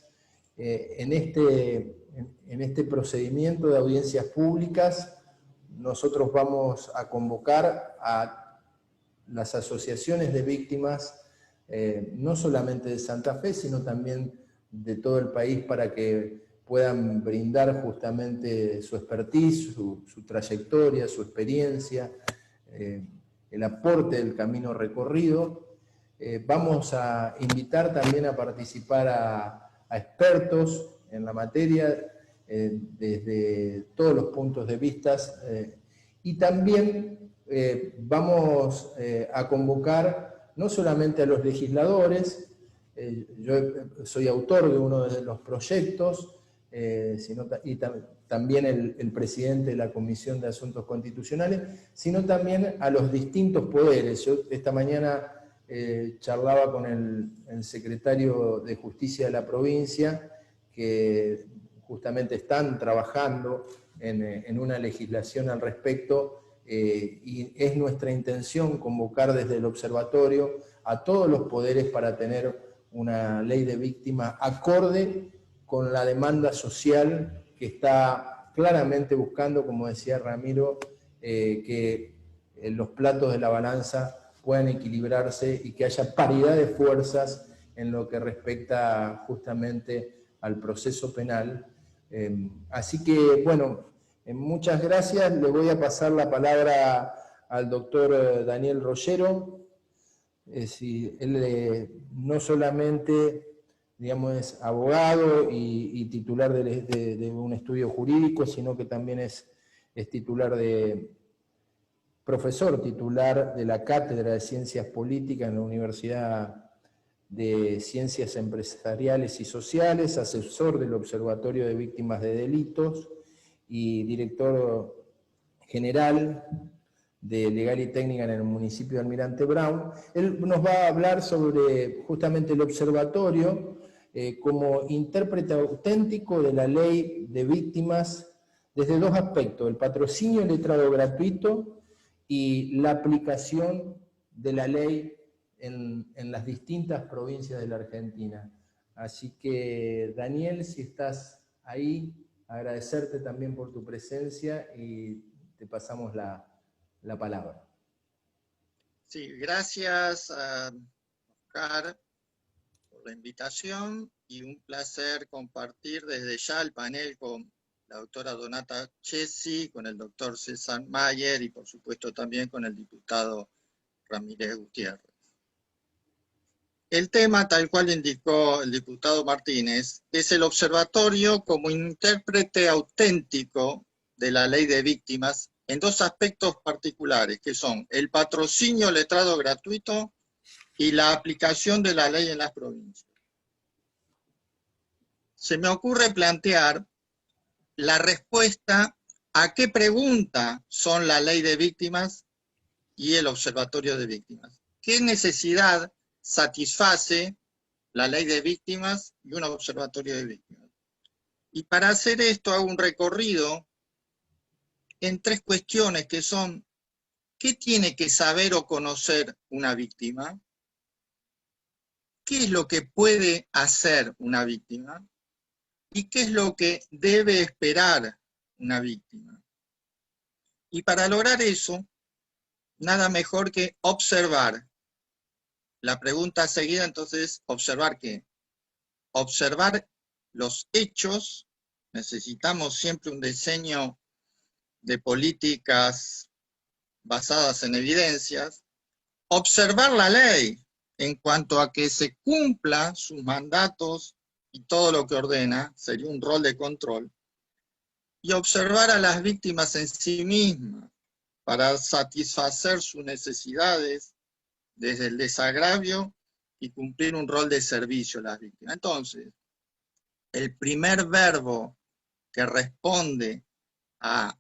En este procedimiento de audiencias públicas, nosotros vamos a convocar a las asociaciones de víctimas, no solamente de Santa Fe, sino también de todo el país, para que puedan brindar justamente su expertise, su trayectoria, su experiencia, el aporte del camino recorrido. Vamos a invitar también a participar a expertos en la materia, desde todos los puntos de vista, y también vamos a convocar no solamente a los legisladores, yo soy autor de uno de los proyectos, también el presidente de la Comisión de Asuntos Constitucionales, sino también a los distintos poderes. Yo esta mañana charlaba con el secretario de Justicia de la provincia, que justamente están trabajando en una legislación al respecto, y es nuestra intención convocar desde el observatorio a todos los poderes para tener una ley de víctimas acorde con la demanda social que está claramente buscando, como decía Ramiro, que los platos de la balanza puedan equilibrarse y que haya paridad de fuerzas en lo que respecta justamente al proceso penal. Así que, bueno, muchas gracias. Le voy a pasar la palabra al doctor Daniel Rollero. Él no solamente, digamos, es abogado y titular de un estudio jurídico, sino que también es profesor titular de la Cátedra de Ciencias Políticas en la Universidad de Ciencias Empresariales y Sociales, asesor del Observatorio de Víctimas de Delitos y director general de Legal y Técnica en el municipio de Almirante Brown. Él nos va a hablar sobre justamente el observatorio como intérprete auténtico de la ley de víctimas desde 2 aspectos: el patrocinio letrado gratuito y la aplicación de la ley en las distintas provincias de la Argentina. Así que, Daniel, si estás ahí, agradecerte también por tu presencia y te pasamos la palabra. Sí, gracias a Oscar por la invitación y un placer compartir desde ya el panel con la doctora Donata Chesi, con el doctor César Mayer y por supuesto también con el diputado Ramírez Gutiérrez. El tema, tal cual indicó el diputado Martínez, es el observatorio como intérprete auténtico de la ley de víctimas en 2 aspectos particulares, que son el patrocinio letrado gratuito y la aplicación de la ley en las provincias. Se me ocurre plantear la respuesta a qué pregunta son la ley de víctimas y el Observatorio de Víctimas. ¿Qué necesidad satisface la ley de víctimas y un observatorio de víctimas? Y para hacer esto hago un recorrido en 3 cuestiones que son: ¿qué tiene que saber o conocer una víctima? ¿Qué es lo que puede hacer una víctima? ¿Y qué es lo que debe esperar una víctima? Y para lograr eso, nada mejor que observar. La pregunta seguida entonces, ¿observar qué? Observar los hechos. Necesitamos siempre un diseño de políticas basadas en evidencias. Observar la ley en cuanto a que se cumpla sus mandatos y todo lo que ordena, sería un rol de control. Y observar a las víctimas en sí mismas para satisfacer sus necesidades desde el desagravio y cumplir un rol de servicio a las víctimas. Entonces, el primer verbo que responde a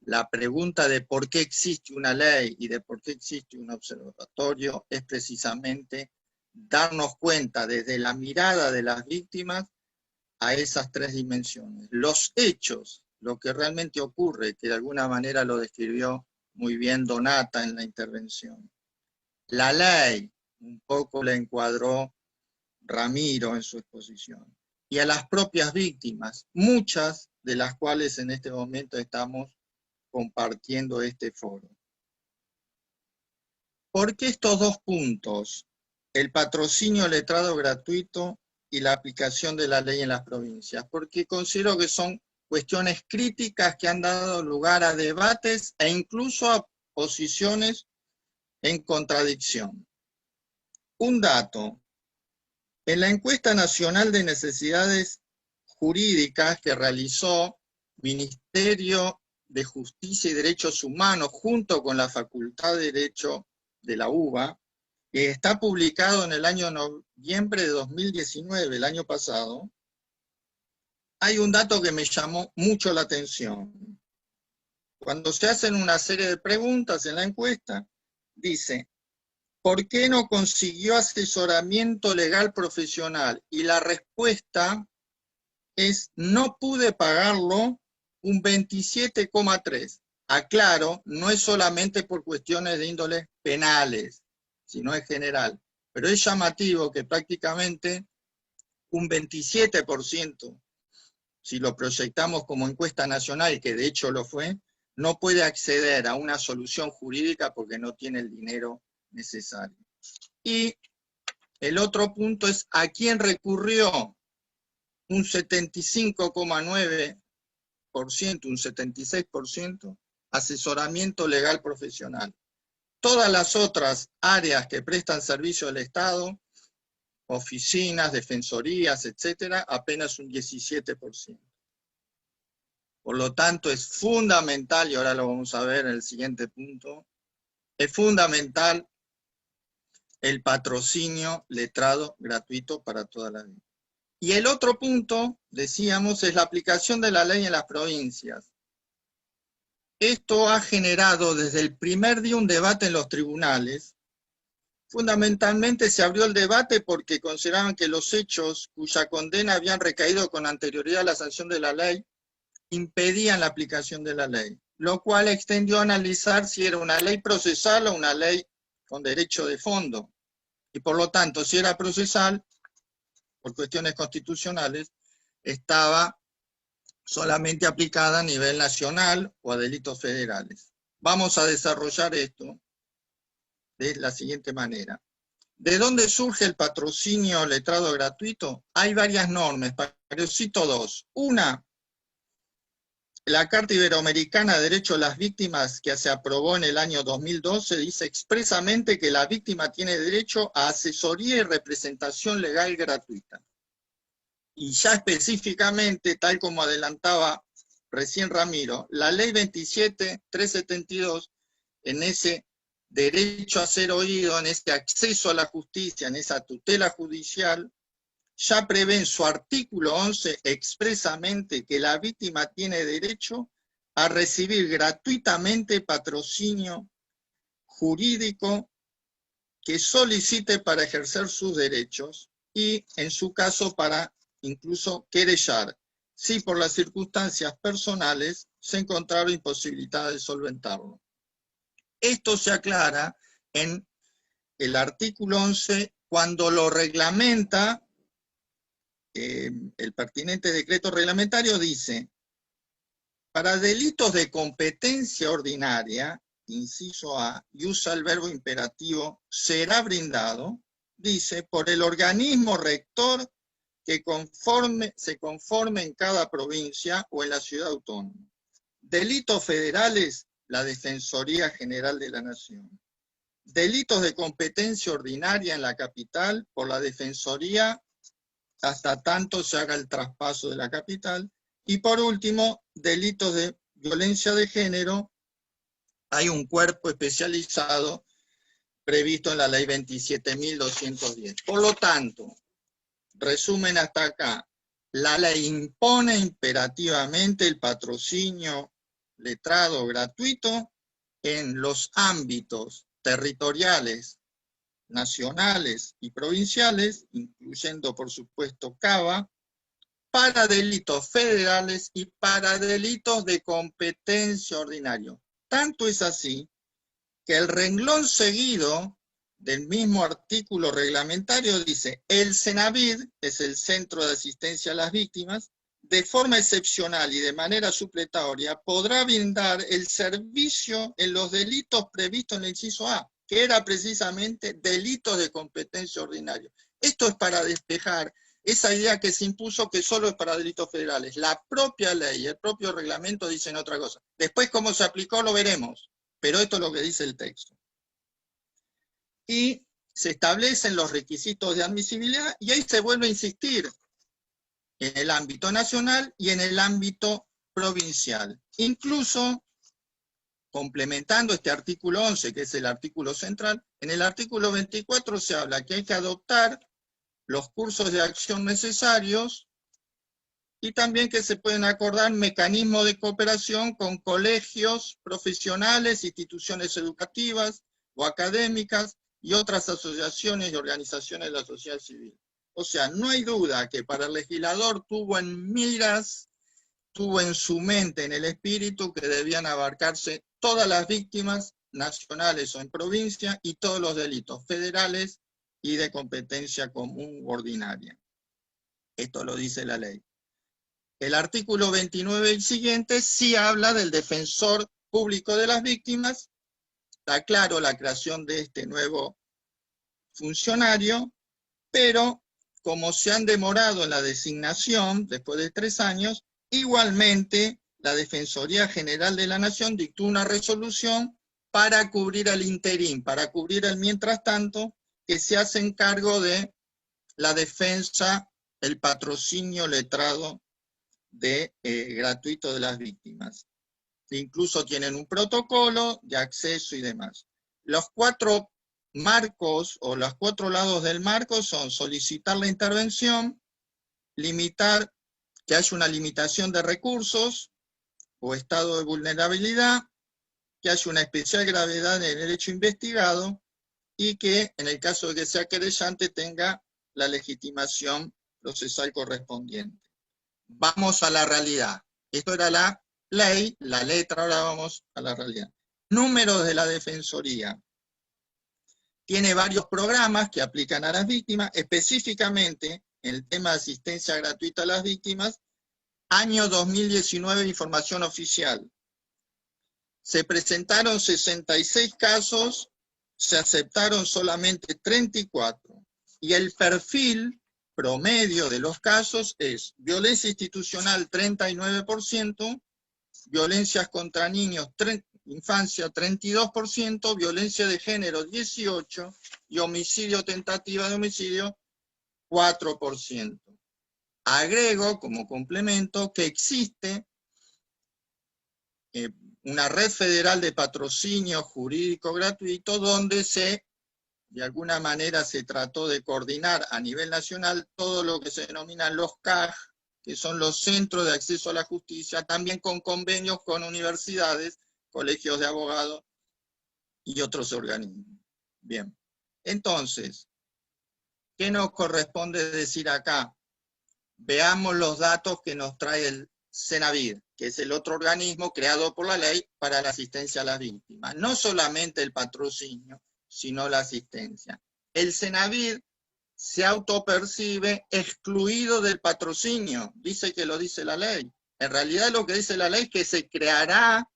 la pregunta de por qué existe una ley y de por qué existe un observatorio es precisamente darnos cuenta desde la mirada de las víctimas a esas 3 dimensiones. Los hechos, lo que realmente ocurre, que de alguna manera lo describió muy bien Donata en la intervención. La ley, un poco la encuadró Ramiro en su exposición. Y a las propias víctimas, muchas de las cuales en este momento estamos compartiendo este foro. ¿Por qué estos 2 puntos? El patrocinio letrado gratuito y la aplicación de la ley en las provincias. Porque considero que son cuestiones críticas que han dado lugar a debates e incluso a posiciones en contradicción. Un dato. En la encuesta nacional de necesidades jurídicas que realizó Ministerio de Justicia y Derechos Humanos junto con la Facultad de Derecho de la UBA, que está publicado en el año noviembre de 2019, el año pasado, hay un dato que me llamó mucho la atención. Cuando se hacen una serie de preguntas en la encuesta, dice, ¿por qué no consiguió asesoramiento legal profesional? Y la respuesta es, no pude pagarlo, un 27,3%. Aclaro, no es solamente por cuestiones de índole penales, sino en general. Pero es llamativo que prácticamente un 27%, si lo proyectamos como encuesta nacional, que de hecho lo fue, no puede acceder a una solución jurídica porque no tiene el dinero necesario. Y el otro punto es, ¿a quién recurrió? Un 75,9%, un 76%, asesoramiento legal profesional. Todas las otras áreas que prestan servicio al Estado, oficinas, defensorías, etcétera, apenas un 17%. Por lo tanto, es fundamental, y ahora lo vamos a ver en el siguiente punto, es fundamental el patrocinio letrado gratuito para toda la vida. Y el otro punto, decíamos, es la aplicación de la ley en las provincias. Esto ha generado desde el primer día un debate en los tribunales. Fundamentalmente se abrió el debate porque consideraban que los hechos cuya condena habían recaído con anterioridad a la sanción de la ley impedían la aplicación de la ley, lo cual extendió a analizar si era una ley procesal o una ley con derecho de fondo. Y por lo tanto, si era procesal, por cuestiones constitucionales, estaba solamente aplicada a nivel nacional o a delitos federales. Vamos a desarrollar esto de la siguiente manera. ¿De dónde surge el patrocinio letrado gratuito? Hay varias normas, pero cito 2. Una, la Carta Iberoamericana de Derechos de las Víctimas, que se aprobó en el año 2012, dice expresamente que la víctima tiene derecho a asesoría y representación legal gratuita. Y ya específicamente, tal como adelantaba recién Ramiro, la ley 27.372, en ese derecho a ser oído, en ese acceso a la justicia, en esa tutela judicial, ya prevé en su artículo 11 expresamente que la víctima tiene derecho a recibir gratuitamente patrocinio jurídico que solicite para ejercer sus derechos y, en su caso, para incluso querellar, si por las circunstancias personales se encontrara imposibilitada de solventarlo. Esto se aclara en el artículo 11 cuando lo reglamenta el pertinente decreto reglamentario. Dice: para delitos de competencia ordinaria, inciso A, y usa el verbo imperativo, será brindado, dice, por el organismo rector que se conforme en cada provincia o en la ciudad autónoma. Delitos federales, la Defensoría General de la Nación. Delitos de competencia ordinaria en la capital, por la Defensoría, hasta tanto se haga el traspaso de la capital. Y por último, delitos de violencia de género, hay un cuerpo especializado previsto en la ley 27.210. Por lo tanto, resumen hasta acá, la ley impone imperativamente el patrocinio letrado gratuito en los ámbitos territoriales, nacionales y provinciales, incluyendo por supuesto Cava, para delitos federales y para delitos de competencia ordinaria. Tanto es así que el renglón seguido del mismo artículo reglamentario dice: el CENAVID, es el Centro de Asistencia a las Víctimas, de forma excepcional y de manera supletoria podrá brindar el servicio en los delitos previstos en el inciso A, que era precisamente delitos de competencia ordinaria. Esto es para despejar esa idea que se impuso que solo es para delitos federales. La propia ley, el propio reglamento dicen otra cosa. Después cómo se aplicó lo veremos, pero esto es lo que dice el texto. Y se establecen los requisitos de admisibilidad y ahí se vuelve a insistir en el ámbito nacional y en el ámbito provincial. Incluso, complementando este artículo 11, que es el artículo central, en el artículo 24 se habla que hay que adoptar los cursos de acción necesarios y también que se pueden acordar mecanismos de cooperación con colegios profesionales, instituciones educativas o académicas y otras asociaciones y organizaciones de la sociedad civil. O sea, no hay duda que para el legislador tuvo en miras, tuvo en su mente, en el espíritu, que debían abarcarse todas las víctimas nacionales o en provincia y todos los delitos federales y de competencia común u ordinaria. Esto lo dice la ley. El artículo 29 y siguiente sí habla del defensor público de las víctimas. Está claro la creación de este nuevo funcionario, pero como se han demorado en la designación, después de 3 años, igualmente la Defensoría General de la Nación dictó una resolución para cubrir al interín, para cubrir el mientras tanto, que se hacen cargo de la defensa, el patrocinio letrado gratuito de las víctimas. Incluso tienen un protocolo de acceso y demás. Los 4 marcos o los 4 lados del marco son solicitar la intervención, limitar, que haya una limitación de recursos o estado de vulnerabilidad, que haya una especial gravedad en el hecho investigado y que en el caso de que sea querellante tenga la legitimación procesal correspondiente. Vamos a la realidad. Esto era la ley, la letra, ahora vamos a la realidad. Números de la Defensoría. Tiene varios programas que aplican a las víctimas, específicamente en el tema de asistencia gratuita a las víctimas. Año 2019, información oficial. Se presentaron 66 casos, se aceptaron solamente 34. Y el perfil promedio de los casos es violencia institucional 39%, violencias contra niños, infancia 32%, violencia de género 18% y homicidio, tentativa de homicidio 4%. Agrego como complemento que existe una red federal de patrocinio jurídico gratuito donde de alguna manera se trató de coordinar a nivel nacional todo lo que se denominan los CAJ, que son los Centros de Acceso a la Justicia, también con convenios con universidades, colegios de abogados y otros organismos. Bien, entonces, ¿qué nos corresponde decir acá? Veamos los datos que nos trae el Cenavid, que es el otro organismo creado por la ley para la asistencia a las víctimas. No solamente el patrocinio, sino la asistencia. El Cenavid se autopercibe excluido del patrocinio, dice que lo dice la ley. En realidad lo que dice la ley es que se creará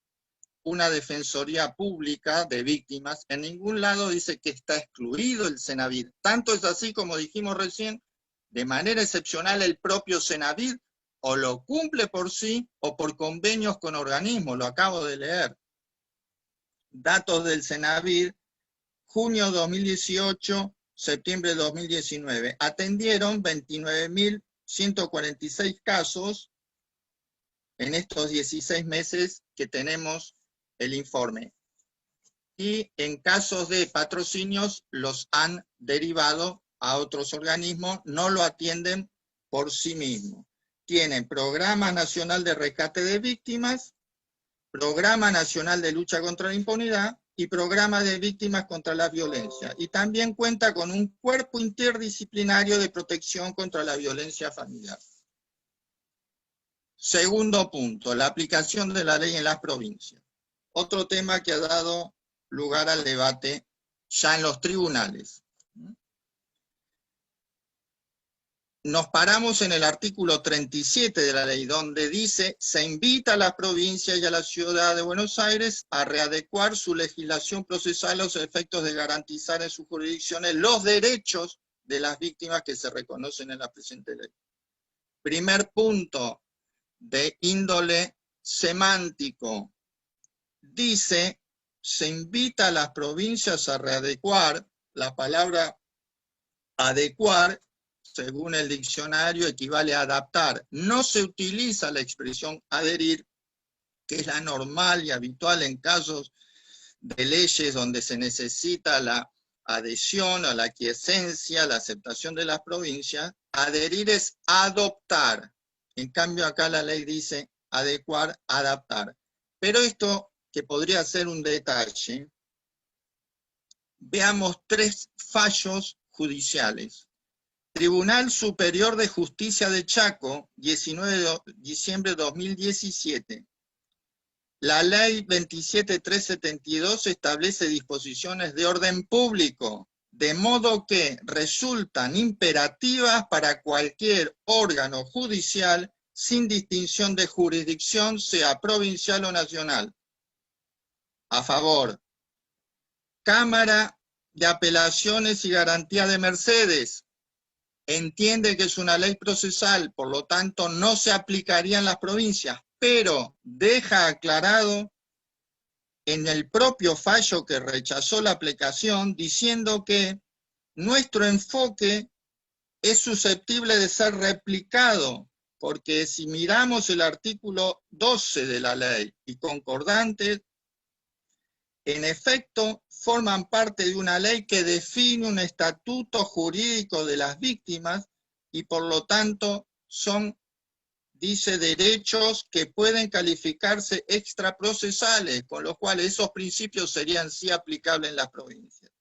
una defensoría pública de víctimas. En ningún lado dice que está excluido el Cenavid. Tanto es así, como dijimos recién, de manera excepcional el propio Cenavid o lo cumple por sí o por convenios con organismos, lo acabo de leer. Datos del Cenavid, junio 2018, septiembre de 2019. Atendieron 29.146 casos en estos 16 meses que tenemos el informe. Y en casos de patrocinios los han derivado a otros organismos, no lo atienden por sí mismos. Tienen Programa Nacional de Rescate de Víctimas, Programa Nacional de Lucha contra la Impunidad y Programa de Víctimas contra la Violencia. Y también cuenta con un cuerpo interdisciplinario de protección contra la violencia familiar. Segundo punto, la aplicación de la ley en las provincias. Otro tema que ha dado lugar al debate ya en los tribunales. Nos paramos en el artículo 37 de la ley, donde dice: se invita a las provincias y a la ciudad de Buenos Aires a readecuar su legislación procesal a los efectos de garantizar en sus jurisdicciones los derechos de las víctimas que se reconocen en la presente ley. Primer punto, de índole semántico. Dice: se invita a las provincias a readecuar. La palabra adecuar, según el diccionario, equivale a adaptar. No se utiliza la expresión adherir, que es la normal y habitual en casos de leyes donde se necesita la adhesión a la aquiescencia, la aceptación de las provincias. Adherir es adoptar. En cambio acá la ley dice adecuar, adaptar. Pero esto, que podría ser un detalle, veamos 3 fallos judiciales. Tribunal Superior de Justicia de Chaco, 19 de diciembre de 2017. La ley 27.372 establece disposiciones de orden público, de modo que resultan imperativas para cualquier órgano judicial sin distinción de jurisdicción, sea provincial o nacional. A favor. Cámara de Apelaciones y Garantía de Mercedes. Entiende que es una ley procesal, por lo tanto no se aplicaría en las provincias, pero deja aclarado en el propio fallo que rechazó la aplicación, diciendo que nuestro enfoque es susceptible de ser replicado, porque si miramos el artículo 12 de la ley y concordantes, en efecto forman parte de una ley que define un estatuto jurídico de las víctimas y por lo tanto son, dice, derechos que pueden calificarse extraprocesales, con lo cual esos principios serían sí aplicables en las provincias.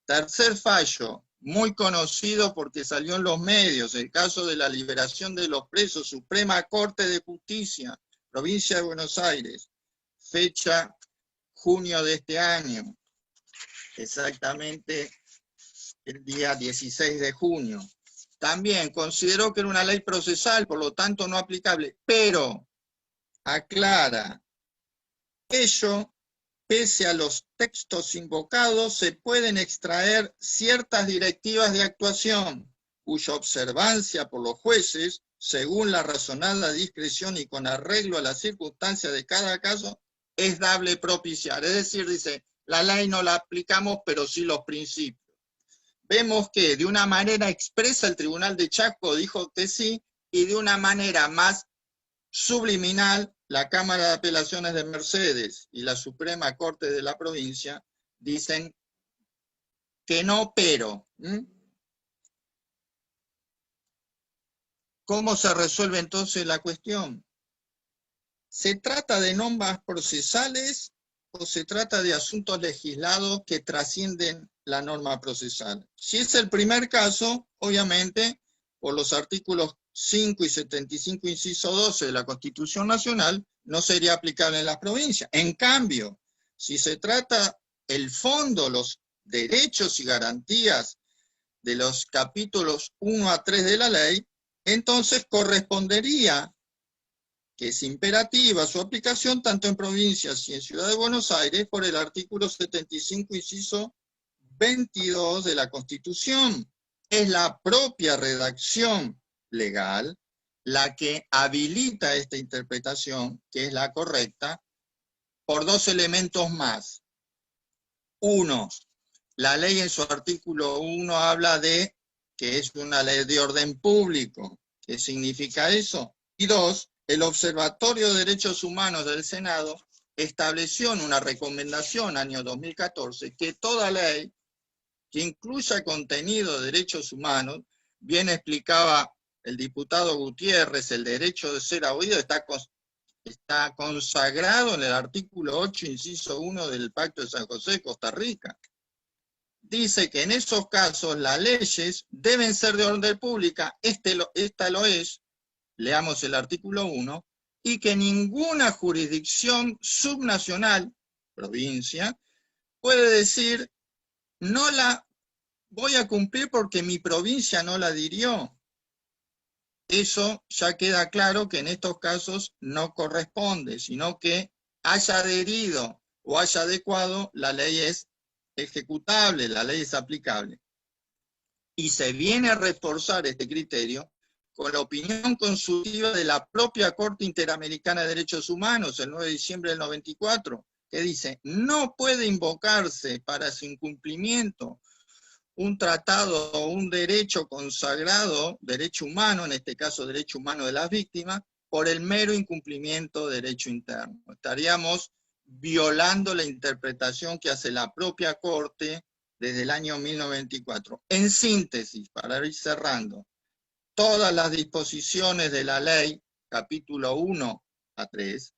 Tercer fallo, muy conocido porque salió en los medios, el caso de la liberación de los presos, Suprema Corte de Justicia, provincia de Buenos Aires, fecha junio de este año, exactamente el día 16 de junio. También consideró que era una ley procesal, por lo tanto no aplicable, pero aclara, ello, pese a los textos invocados, se pueden extraer ciertas directivas de actuación, cuya observancia por los jueces, según la razonada discreción y con arreglo a las circunstancias de cada caso, es dable propiciar. Es decir, dice, la ley no la aplicamos, pero sí los principios. Vemos que de una manera expresa el Tribunal de Chaco dijo que sí, y de una manera más subliminal la Cámara de Apelaciones de Mercedes y la Suprema Corte de la provincia dicen que no, pero. ¿Cómo se resuelve entonces la cuestión? ¿Se trata de normas procesales o se trata de asuntos legislados que trascienden la norma procesal. Si es el primer caso, obviamente, por los artículos 5 y 75, inciso 12 de la Constitución Nacional, no sería aplicable en las provincias. En cambio, si se trata el fondo, los derechos y garantías de los capítulos 1 a 3 de la ley, entonces correspondería que es imperativa su aplicación tanto en provincias y en Ciudad de Buenos Aires por el artículo 75, inciso 22 de la Constitución. Es la propia redacción legal la que habilita esta interpretación, que es la correcta, por dos elementos más. Uno, la ley en su artículo 1 habla de que es una ley de orden público. ¿Qué significa eso? Y dos, el Observatorio de Derechos Humanos del Senado estableció en una recomendación año 2014 que toda ley que incluya contenido de derechos humanos, bien explicaba el diputado Gutiérrez, el derecho de ser oído está consagrado en el artículo 8, inciso 1 del Pacto de San José de Costa Rica. Dice que en esos casos las leyes deben ser de orden pública, esta lo es, leamos el artículo 1, y que ninguna jurisdicción subnacional, provincia, puede decir, no la voy a cumplir porque mi provincia no la adhirió. Eso ya queda claro que en estos casos no corresponde, sino que haya adherido o haya adecuado, la ley es ejecutable, la ley es aplicable. Y se viene a reforzar este criterio con la opinión consultiva de la propia Corte Interamericana de Derechos Humanos, el 9 de diciembre del 94, que dice, no puede invocarse para su incumplimiento un tratado o un derecho consagrado, derecho humano, en este caso derecho humano de las víctimas, por el mero incumplimiento de derecho interno. Estaríamos violando la interpretación que hace la propia Corte desde el año 1994. En síntesis, para ir cerrando, todas las disposiciones de la ley, capítulo 1 a 3,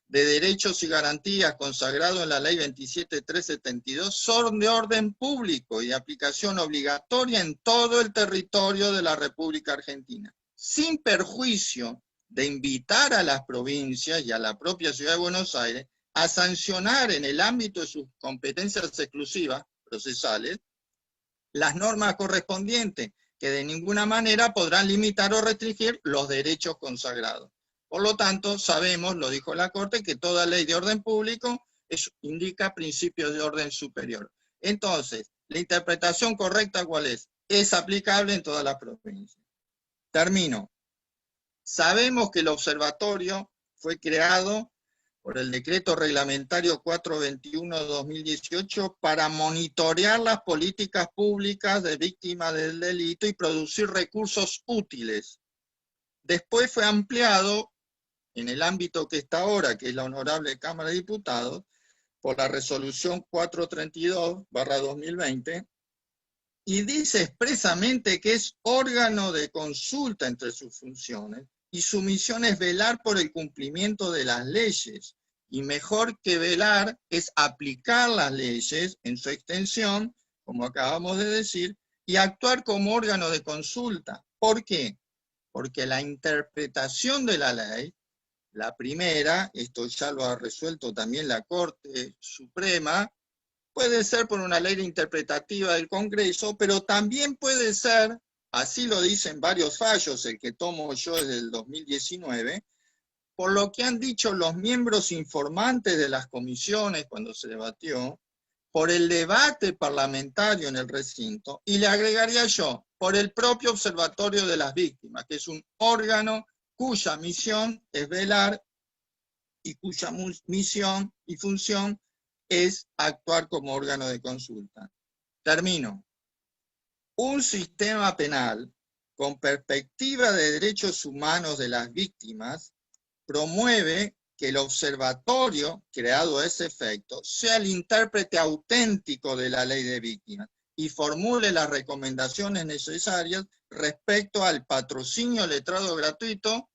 de derechos y garantías consagrado en la ley 27.372 son de orden público y de aplicación obligatoria en todo el territorio de la República Argentina, sin perjuicio de invitar a las provincias y a la propia Ciudad de Buenos Aires a sancionar en el ámbito de sus competencias exclusivas procesales las normas correspondientes, que de ninguna manera podrán limitar o restringir los derechos consagrados. Por lo tanto, sabemos, lo dijo la Corte, que toda ley de orden público indica principios de orden superior. Entonces, la interpretación correcta, ¿cuál es? Es aplicable en todas las provincias. Termino. Sabemos que el observatorio fue creado por el decreto reglamentario 421/2018 para monitorear las políticas públicas de víctimas del delito y producir recursos útiles. Después fue ampliado en el ámbito que está ahora, que es la Honorable Cámara de Diputados, por la resolución 432/2020, y dice expresamente que es órgano de consulta entre sus funciones, y su misión es velar por el cumplimiento de las leyes, y mejor que velar es aplicar las leyes en su extensión, como acabamos de decir, y actuar como órgano de consulta. ¿Por qué? Porque la interpretación de la ley, la primera, esto ya lo ha resuelto también la Corte Suprema, puede ser por una ley interpretativa del Congreso, pero también puede ser, así lo dicen varios fallos, el que tomo yo desde el 2019, por lo que han dicho los miembros informantes de las comisiones cuando se debatió, por el debate parlamentario en el recinto, y le agregaría yo, por el propio Observatorio de las Víctimas, que es un órgano cuya misión es velar y cuya misión y función es actuar como órgano de consulta. Termino. Un sistema penal con perspectiva de derechos humanos de las víctimas promueve que el observatorio, creado a ese efecto, sea el intérprete auténtico de la ley de víctimas y formule las recomendaciones necesarias respecto al patrocinio letrado gratuito,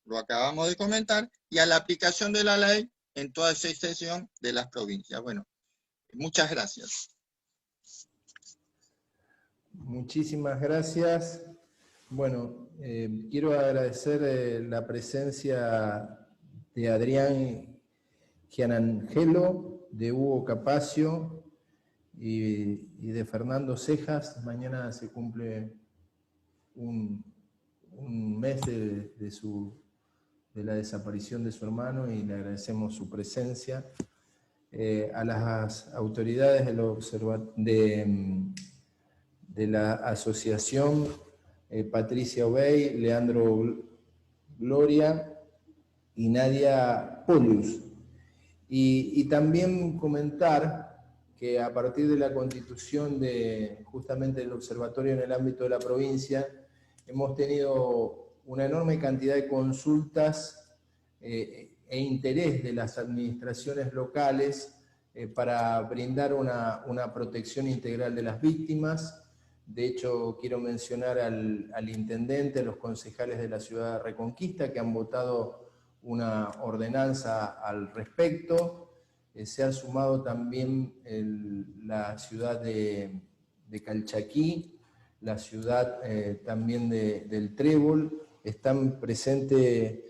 lo acabamos de comentar, y a la aplicación de la ley en toda excepción de las provincias. Bueno, muchas gracias. Muchísimas gracias. Bueno, quiero agradecer la presencia de Adrián Gianangelo, de Hugo Capacio y de Fernando Cejas. Mañana se cumple un mes de la desaparición de su hermano y le agradecemos su presencia. A las autoridades de la asociación, Patricia Obey, Leandro Gloria y Nadia Polius. Y también comentar que a partir de la constitución justamente del observatorio en el ámbito de la provincia, hemos tenido una enorme cantidad de consultas e interés de las administraciones locales para brindar una protección integral de las víctimas. De hecho, quiero mencionar al intendente, a los concejales de la ciudad de Reconquista, que han votado una ordenanza al respecto. Se ha sumado también la ciudad de Calchaquí, la ciudad también del Trébol. Están presentes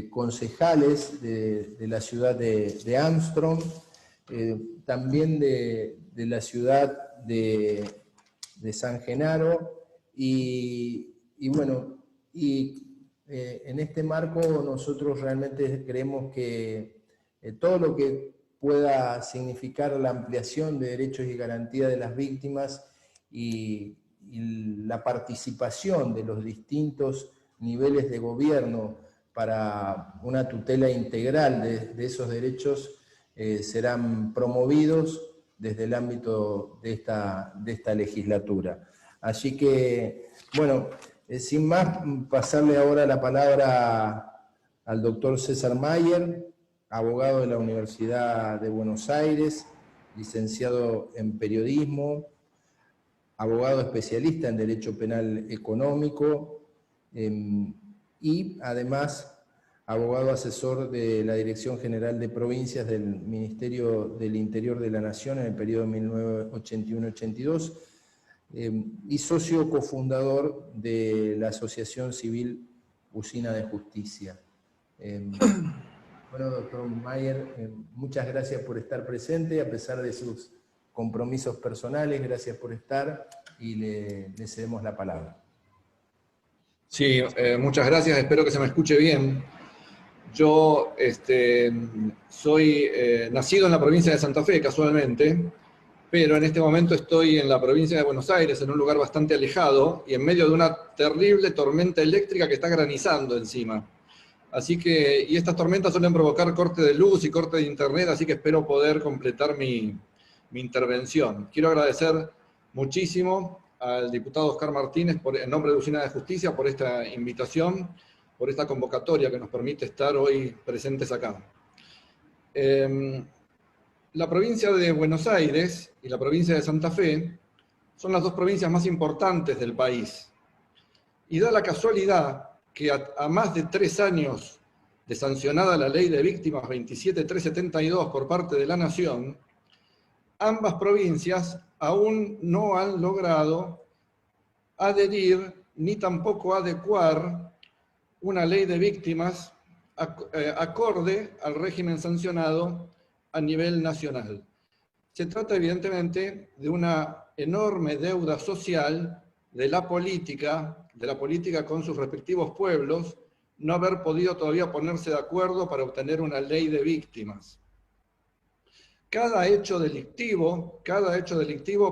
concejales de la ciudad de Armstrong, también de la ciudad de San Genaro, y bueno, en este marco nosotros realmente creemos que todo lo que pueda significar la ampliación de derechos y garantías de las víctimas y la participación de los distintos niveles de gobierno para una tutela integral de esos derechos serán promovidos desde el ámbito de esta legislatura. Así que, bueno, sin más, pasarle ahora la palabra al doctor César Mayer, abogado de la Universidad de Buenos Aires, licenciado en periodismo, abogado especialista en Derecho Penal Económico y además abogado asesor de la Dirección General de Provincias del Ministerio del Interior de la Nación en el periodo 1981-82 y socio cofundador de la Asociación Civil Usina de Justicia. Bueno, doctor Mayer, muchas gracias por estar presente, a pesar de sus compromisos personales, gracias por estar y le cedemos la palabra. Sí, muchas gracias, espero que se me escuche bien. Yo soy nacido en la provincia de Santa Fe, casualmente, pero en este momento estoy en la provincia de Buenos Aires, en un lugar bastante alejado, y en medio de una terrible tormenta eléctrica que está granizando encima. Así que, y estas tormentas suelen provocar corte de luz y corte de internet, así que espero poder completar mi intervención. Quiero agradecer muchísimo al diputado Oscar Martínez, en nombre de Usina de Justicia, por esta invitación, por esta convocatoria que nos permite estar hoy presentes acá. La provincia de Buenos Aires y la provincia de Santa Fe son las dos provincias más importantes del país. Y da la casualidad que a más de 3 años de sancionada la Ley de Víctimas 27372 por parte de la Nación, ambas provincias aún no han logrado adherir ni tampoco adecuar una ley de víctimas acorde al régimen sancionado a nivel nacional. Se trata evidentemente de una enorme deuda social de la política con sus respectivos pueblos, no haber podido todavía ponerse de acuerdo para obtener una ley de víctimas. Cada hecho delictivo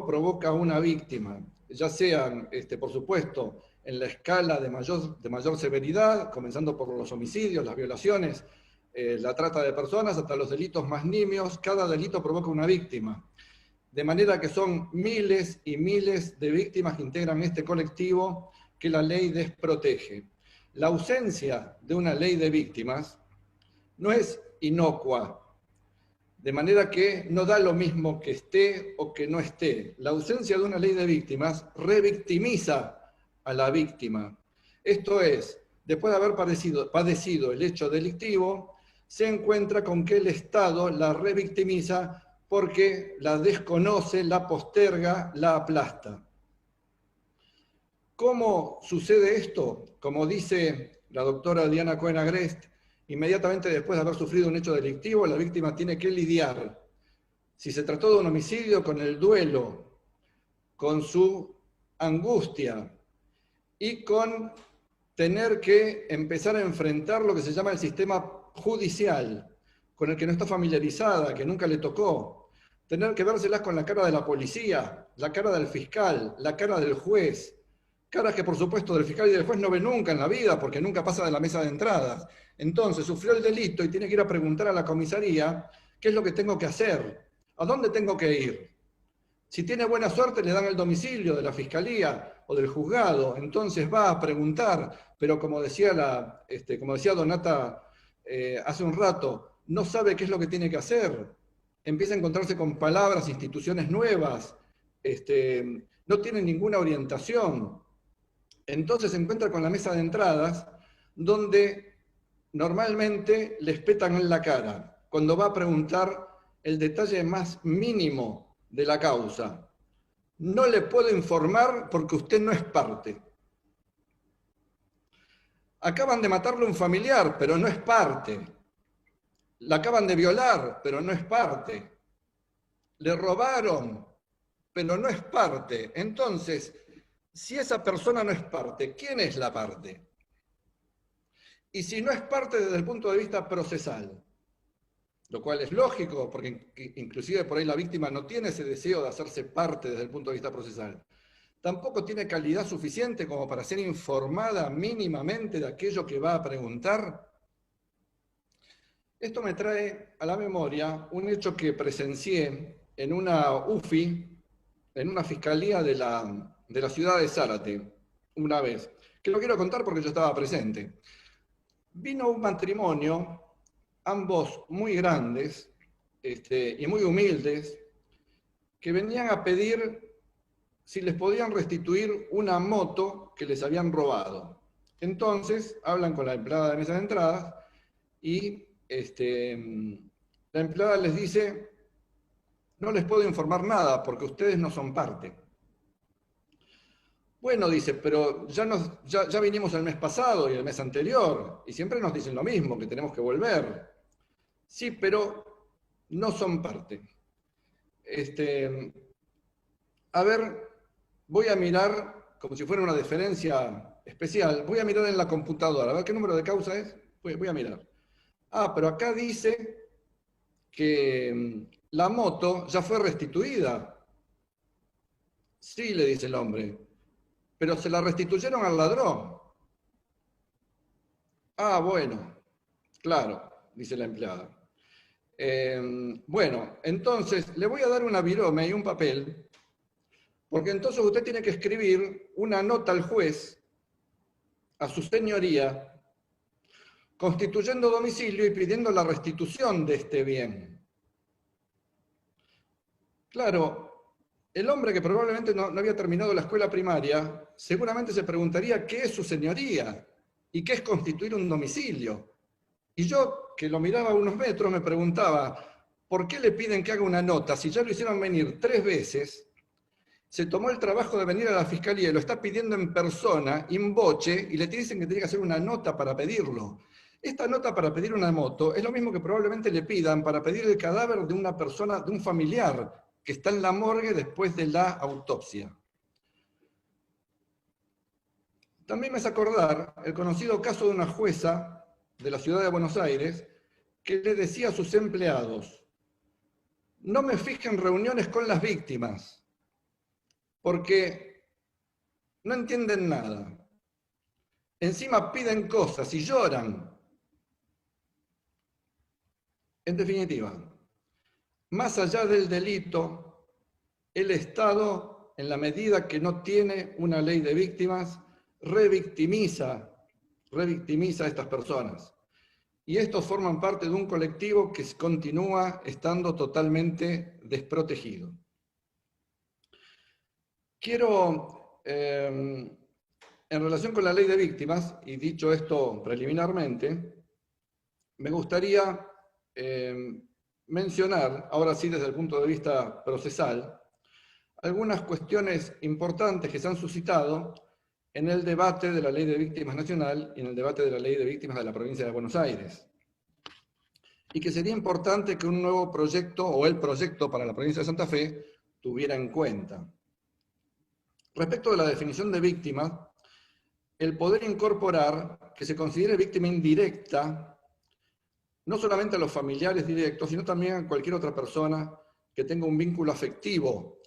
provoca una víctima, ya sean, por supuesto, en la escala de mayor severidad, comenzando por los homicidios, las violaciones, la trata de personas, hasta los delitos más nimios. Cada delito provoca una víctima. De manera que son miles y miles de víctimas que integran este colectivo que la ley desprotege. La ausencia de una ley de víctimas no es inocua, de manera que no da lo mismo que esté o que no esté. La ausencia de una ley de víctimas revictimiza a la víctima. Esto es, después de haber padecido el hecho delictivo, se encuentra con que el Estado la revictimiza porque la desconoce, la posterga, la aplasta. ¿Cómo sucede esto? Como dice la doctora Diana Cohen Agrest, inmediatamente después de haber sufrido un hecho delictivo, la víctima tiene que lidiar, si se trató de un homicidio, con el duelo, con su angustia y con tener que empezar a enfrentar lo que se llama el sistema judicial, con el que no está familiarizada, que nunca le tocó. Tener que vérselas con la cara de la policía, la cara del fiscal, la cara del juez, caras que por supuesto del fiscal y del juez no ve nunca en la vida porque nunca pasa de la mesa de entradas. Entonces sufrió el delito y tiene que ir a preguntar a la comisaría qué es lo que tengo que hacer, a dónde tengo que ir. Si tiene buena suerte le dan el domicilio de la fiscalía o del juzgado, entonces va a preguntar, pero como decía Donata hace un rato, no sabe qué es lo que tiene que hacer. Empieza a encontrarse con palabras, instituciones nuevas, no tiene ninguna orientación. Entonces se encuentra con la mesa de entradas, donde normalmente le espetan en la cara, cuando va a preguntar el detalle más mínimo de la causa. No le puedo informar porque usted no es parte. Acaban de matarle a un familiar, pero no es parte. La acaban de violar, pero no es parte. Le robaron, pero no es parte. Entonces, si esa persona no es parte, ¿quién es la parte? Y si no es parte desde el punto de vista procesal, lo cual es lógico, porque inclusive por ahí la víctima no tiene ese deseo de hacerse parte desde el punto de vista procesal, tampoco tiene calidad suficiente como para ser informada mínimamente de aquello que va a preguntar. Esto me trae a la memoria un hecho que presencié en una UFI, en una fiscalía de la ciudad de Zárate, una vez, que lo quiero contar porque yo estaba presente. Vino un matrimonio, ambos muy grandes y muy humildes, que venían a pedir si les podían restituir una moto que les habían robado. Entonces, hablan con la empleada de mesa de entradas y la empleada les dice: no les puedo informar nada porque ustedes no son parte. Bueno, dice, pero ya vinimos el mes pasado y el mes anterior, y siempre nos dicen lo mismo, que tenemos que volver. Sí, pero no son parte. A ver, voy a mirar, como si fuera una deferencia especial, voy a mirar en la computadora, a ver qué número de causa es, voy a mirar. Ah, pero acá dice que la moto ya fue restituida. Sí, le dice el hombre, pero se la restituyeron al ladrón. Ah, bueno, claro, dice la empleada. Bueno, entonces le voy a dar una virome y un papel, porque entonces usted tiene que escribir una nota al juez, a su señoría, constituyendo domicilio y pidiendo la restitución de este bien. Claro, el hombre que probablemente no había terminado la escuela primaria, seguramente se preguntaría qué es su señoría y qué es constituir un domicilio. Y yo, que lo miraba a unos metros, me preguntaba, ¿por qué le piden que haga una nota? Si ya lo hicieron venir 3 veces, se tomó el trabajo de venir a la fiscalía y lo está pidiendo en persona, in voce, y le dicen que tiene que hacer una nota para pedirlo. Esta nota para pedir una moto es lo mismo que probablemente le pidan para pedir el cadáver de una persona, de un familiar, que está en la morgue después de la autopsia. También me hace acordar el conocido caso de una jueza de la ciudad de Buenos Aires que le decía a sus empleados: no me fijen reuniones con las víctimas, porque no entienden nada. Encima piden cosas y lloran. En definitiva, más allá del delito, el Estado, en la medida que no tiene una ley de víctimas, revictimiza a estas personas. Y estos forman parte de un colectivo que continúa estando totalmente desprotegido. Quiero, en relación con la ley de víctimas, y dicho esto preliminarmente, me gustaría mencionar, ahora sí desde el punto de vista procesal, algunas cuestiones importantes que se han suscitado en el debate de la Ley de Víctimas Nacional y en el debate de la Ley de Víctimas de la Provincia de Buenos Aires. Y que sería importante que un nuevo proyecto, o el proyecto para la provincia de Santa Fe, tuviera en cuenta. Respecto de la definición de víctima, el poder incorporar que se considere víctima indirecta, no solamente a los familiares directos, sino también a cualquier otra persona que tenga un vínculo afectivo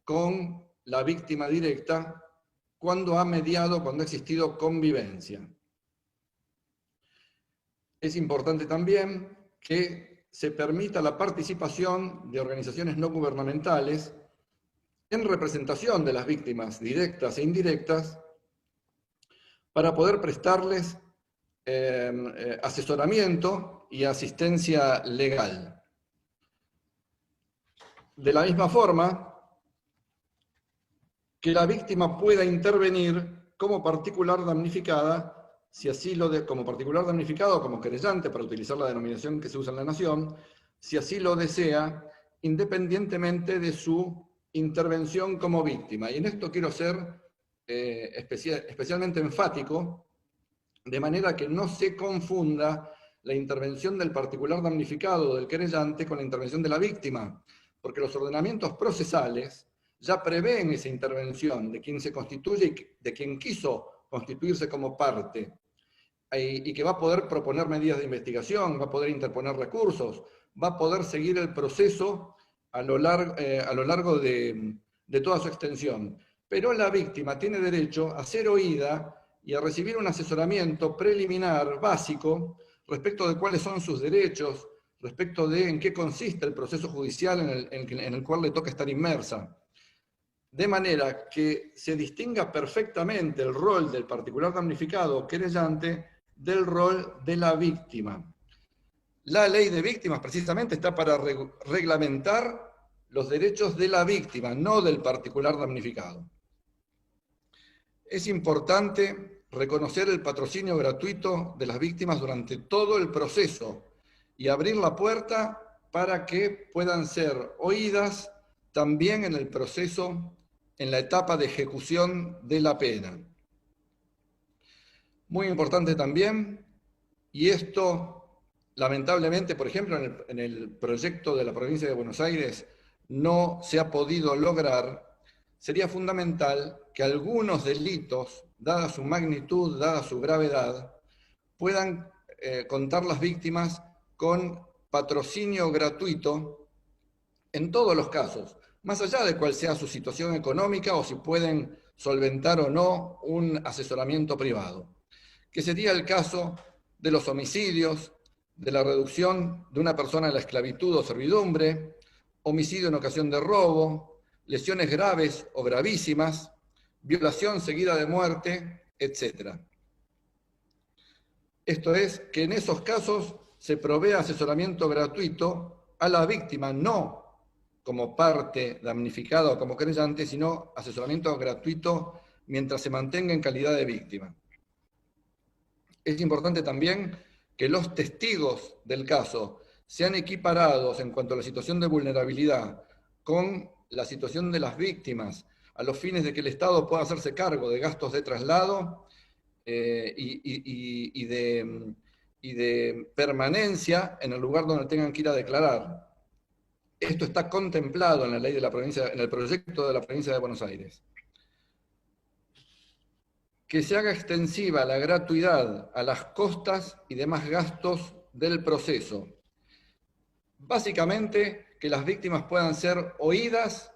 con la víctima directa cuando ha mediado, cuando ha existido convivencia. Es importante también que se permita la participación de organizaciones no gubernamentales en representación de las víctimas directas e indirectas para poder prestarles asesoramiento y asistencia legal. De la misma forma, que la víctima pueda intervenir como particular damnificada, si así como particular damnificado o como querellante, para utilizar la denominación que se usa en la Nación, si así lo desea, independientemente de su intervención como víctima. Y en esto quiero ser especialmente enfático, de manera que no se confunda la intervención del particular damnificado o del querellante con la intervención de la víctima, porque los ordenamientos procesales ya prevén esa intervención de quien se constituye y de quien quiso constituirse como parte, y que va a poder proponer medidas de investigación, va a poder interponer recursos, va a poder seguir el proceso a lo largo de toda su extensión. Pero la víctima tiene derecho a ser oída y a recibir un asesoramiento preliminar, básico, respecto de cuáles son sus derechos, respecto de en qué consiste el proceso judicial en el cual le toca estar inmersa. De manera que se distinga perfectamente el rol del particular damnificado o querellante del rol de la víctima. La ley de víctimas precisamente está para reglamentar los derechos de la víctima, no del particular damnificado. Es importante reconocer el patrocinio gratuito de las víctimas durante todo el proceso y abrir la puerta para que puedan ser oídas también en el proceso, en la etapa de ejecución de la pena. Muy importante también, y esto lamentablemente, por ejemplo, en el proyecto de la provincia de Buenos Aires no se ha podido lograr, sería fundamental que algunos delitos, dada su magnitud, dada su gravedad, puedan contar las víctimas con patrocinio gratuito en todos los casos, más allá de cuál sea su situación económica o si pueden solventar o no un asesoramiento privado, que sería el caso de los homicidios, de la reducción de una persona a la esclavitud o servidumbre, homicidio en ocasión de robo, lesiones graves o gravísimas, violación seguida de muerte, etc. Esto es, que en esos casos se provee asesoramiento gratuito a la víctima, no como parte damnificada o como querellante, sino asesoramiento gratuito mientras se mantenga en calidad de víctima. Es importante también que los testigos del caso sean equiparados en cuanto a la situación de vulnerabilidad con la situación de las víctimas, a los fines de que el Estado pueda hacerse cargo de gastos de traslado y de permanencia en el lugar donde tengan que ir a declarar. Esto está contemplado en la ley de la provincia, en el proyecto de la provincia de Buenos Aires. Que se haga extensiva la gratuidad a las costas y demás gastos del proceso. Básicamente, que las víctimas puedan ser oídas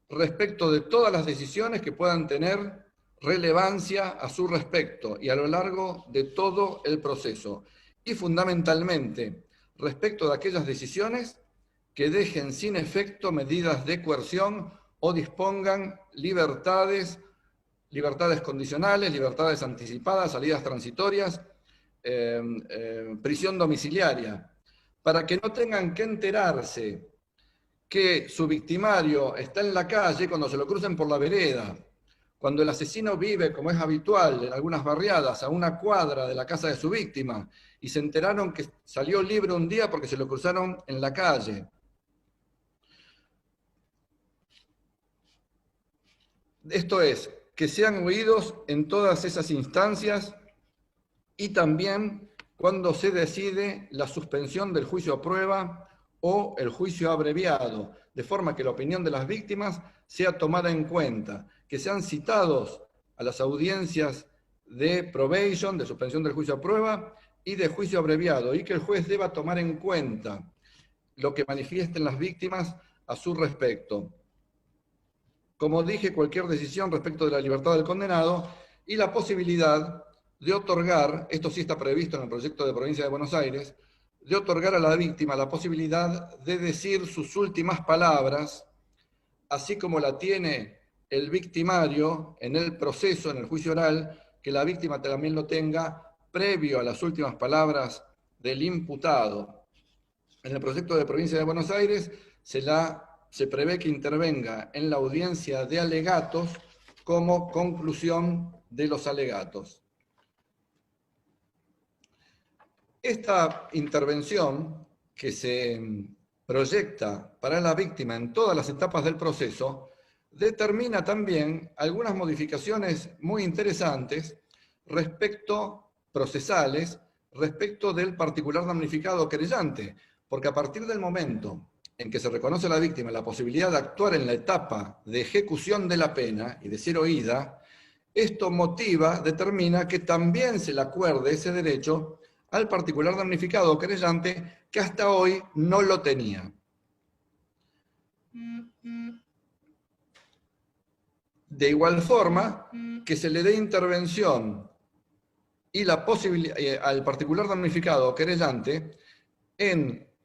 respecto de todas las decisiones que puedan tener relevancia a su respecto y a lo largo de todo el proceso. Y fundamentalmente, respecto de aquellas decisiones que dejen sin efecto medidas de coerción o dispongan libertades condicionales, libertades anticipadas, salidas transitorias, prisión domiciliaria, para que no tengan que enterarse que su victimario está en la calle cuando se lo crucen por la vereda, cuando el asesino vive, como es habitual en algunas barriadas, a una cuadra de la casa de su víctima, y se enteraron que salió libre un día porque se lo cruzaron en la calle. Esto es, que sean oídos en todas esas instancias y también cuando se decide la suspensión del juicio a prueba o el juicio abreviado, de forma que la opinión de las víctimas sea tomada en cuenta, que sean citados a las audiencias de probation, de suspensión del juicio a prueba y de juicio abreviado, y que el juez deba tomar en cuenta lo que manifiesten las víctimas a su respecto. Como dije, cualquier decisión respecto de la libertad del condenado y la posibilidad de otorgar, esto sí está previsto en el proyecto de Provincia de Buenos Aires, de otorgar a la víctima la posibilidad de decir sus últimas palabras, así como la tiene el victimario en el proceso, en el juicio oral, que la víctima también lo tenga previo a las últimas palabras del imputado. En el proyecto de Provincia de Buenos Aires se prevé que intervenga en la audiencia de alegatos como conclusión de los alegatos. Esta intervención que se proyecta para la víctima en todas las etapas del proceso determina también algunas modificaciones muy interesantes procesales respecto del particular damnificado querellante, porque a partir del momento en que se reconoce a la víctima la posibilidad de actuar en la etapa de ejecución de la pena y de ser oída, esto determina que también se le acuerde ese derecho al particular damnificado o querellante que hasta hoy no lo tenía. De igual forma, que se le dé intervención y la posibilidad al particular damnificado o querellante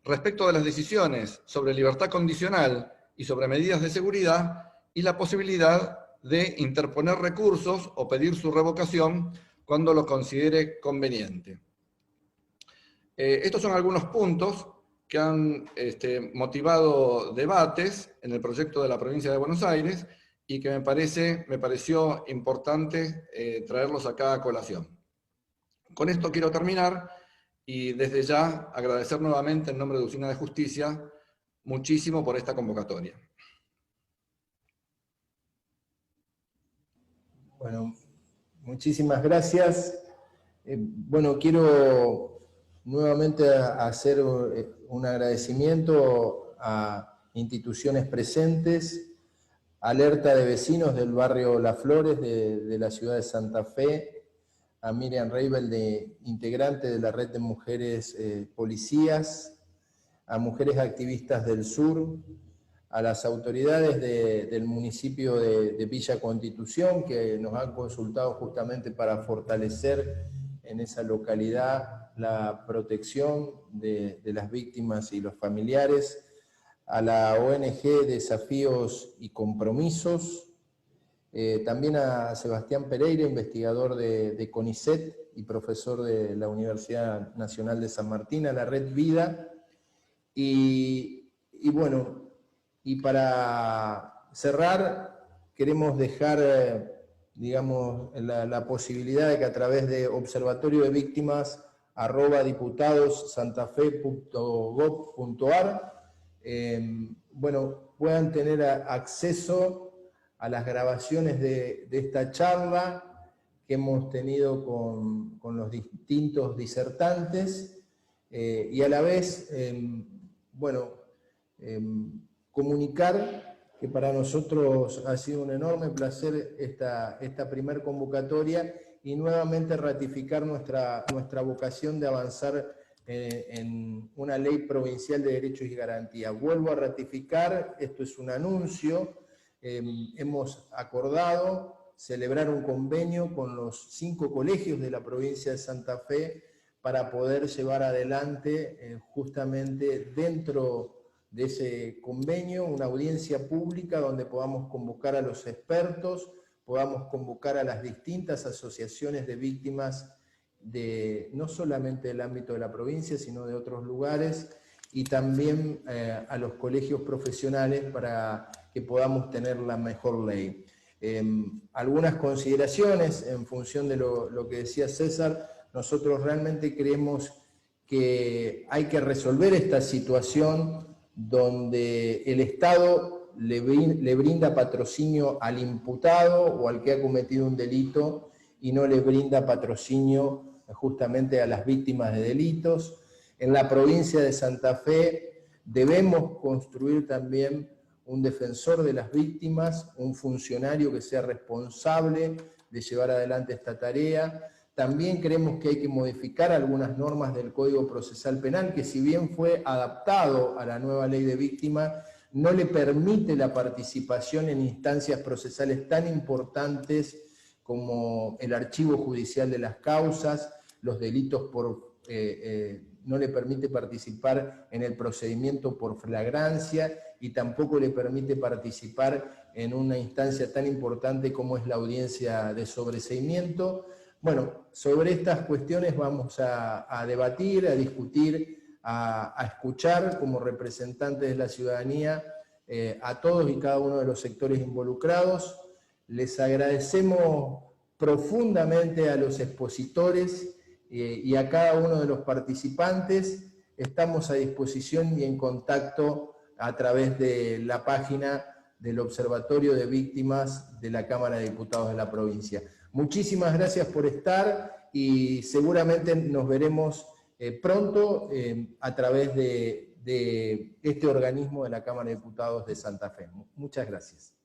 respecto de las decisiones sobre libertad condicional y sobre medidas de seguridad y la posibilidad de interponer recursos o pedir su revocación cuando lo considere conveniente. Estos son algunos puntos que han motivado debates en el proyecto de la Provincia de Buenos Aires y que me pareció importante traerlos acá a colación. Con esto quiero terminar y desde ya agradecer nuevamente en nombre de Usina de Justicia muchísimo por esta convocatoria. Bueno, muchísimas gracias. Bueno, quiero nuevamente hacer un agradecimiento a instituciones presentes, Alerta de Vecinos del barrio Las Flores de la ciudad de Santa Fe, a Miriam Reibel, integrante de la Red de Mujeres Policías, a Mujeres Activistas del Sur, a las autoridades del municipio de Villa Constitución, que nos han consultado justamente para fortalecer en esa localidad la protección de las víctimas y los familiares, a la ONG Desafíos y Compromisos, también a Sebastián Pereira, investigador de CONICET y profesor de la Universidad Nacional de San Martín, a la Red Vida, y bueno, y para cerrar, queremos dejar digamos, la posibilidad de que a través de observatorio de víctimas @diputadossantafe.gov.ar bueno, puedan tener acceso a las grabaciones de esta charla que hemos tenido con los distintos disertantes y a la vez, bueno, comunicar que para nosotros ha sido un enorme placer esta primer convocatoria y nuevamente ratificar nuestra vocación de avanzar en una ley provincial de derechos y garantías. Vuelvo a ratificar, esto es un anuncio, hemos acordado celebrar un convenio con los 5 colegios de la provincia de Santa Fe para poder llevar adelante justamente dentro de ese convenio una audiencia pública donde podamos convocar a los expertos, podamos convocar a las distintas asociaciones de víctimas no solamente del ámbito de la provincia, sino de otros lugares, y también a los colegios profesionales para que podamos tener la mejor ley. Algunas consideraciones en función de lo que decía César. Nosotros realmente creemos que hay que resolver esta situación donde el Estado le brinda patrocinio al imputado o al que ha cometido un delito y no le brinda patrocinio justamente a las víctimas de delitos. En la provincia de Santa Fe debemos construir también un defensor de las víctimas, un funcionario que sea responsable de llevar adelante esta tarea. También creemos que hay que modificar algunas normas del Código Procesal Penal, que si bien fue adaptado a la nueva ley de víctimas, no le permite la participación en instancias procesales tan importantes como el archivo judicial de las causas, los delitos no le permite participar en el procedimiento por flagrancia y tampoco le permite participar en una instancia tan importante como es la audiencia de sobreseimiento. Bueno, sobre estas cuestiones vamos a debatir, a discutir, a escuchar como representantes de la ciudadanía a todos y cada uno de los sectores involucrados. Les agradecemos profundamente a los expositores y a cada uno de los participantes. Estamos a disposición y en contacto a través de la página del Observatorio de Víctimas de la Cámara de Diputados de la provincia. Muchísimas gracias por estar y seguramente nos veremos pronto a través de este organismo de la Cámara de Diputados de Santa Fe. Muchas gracias.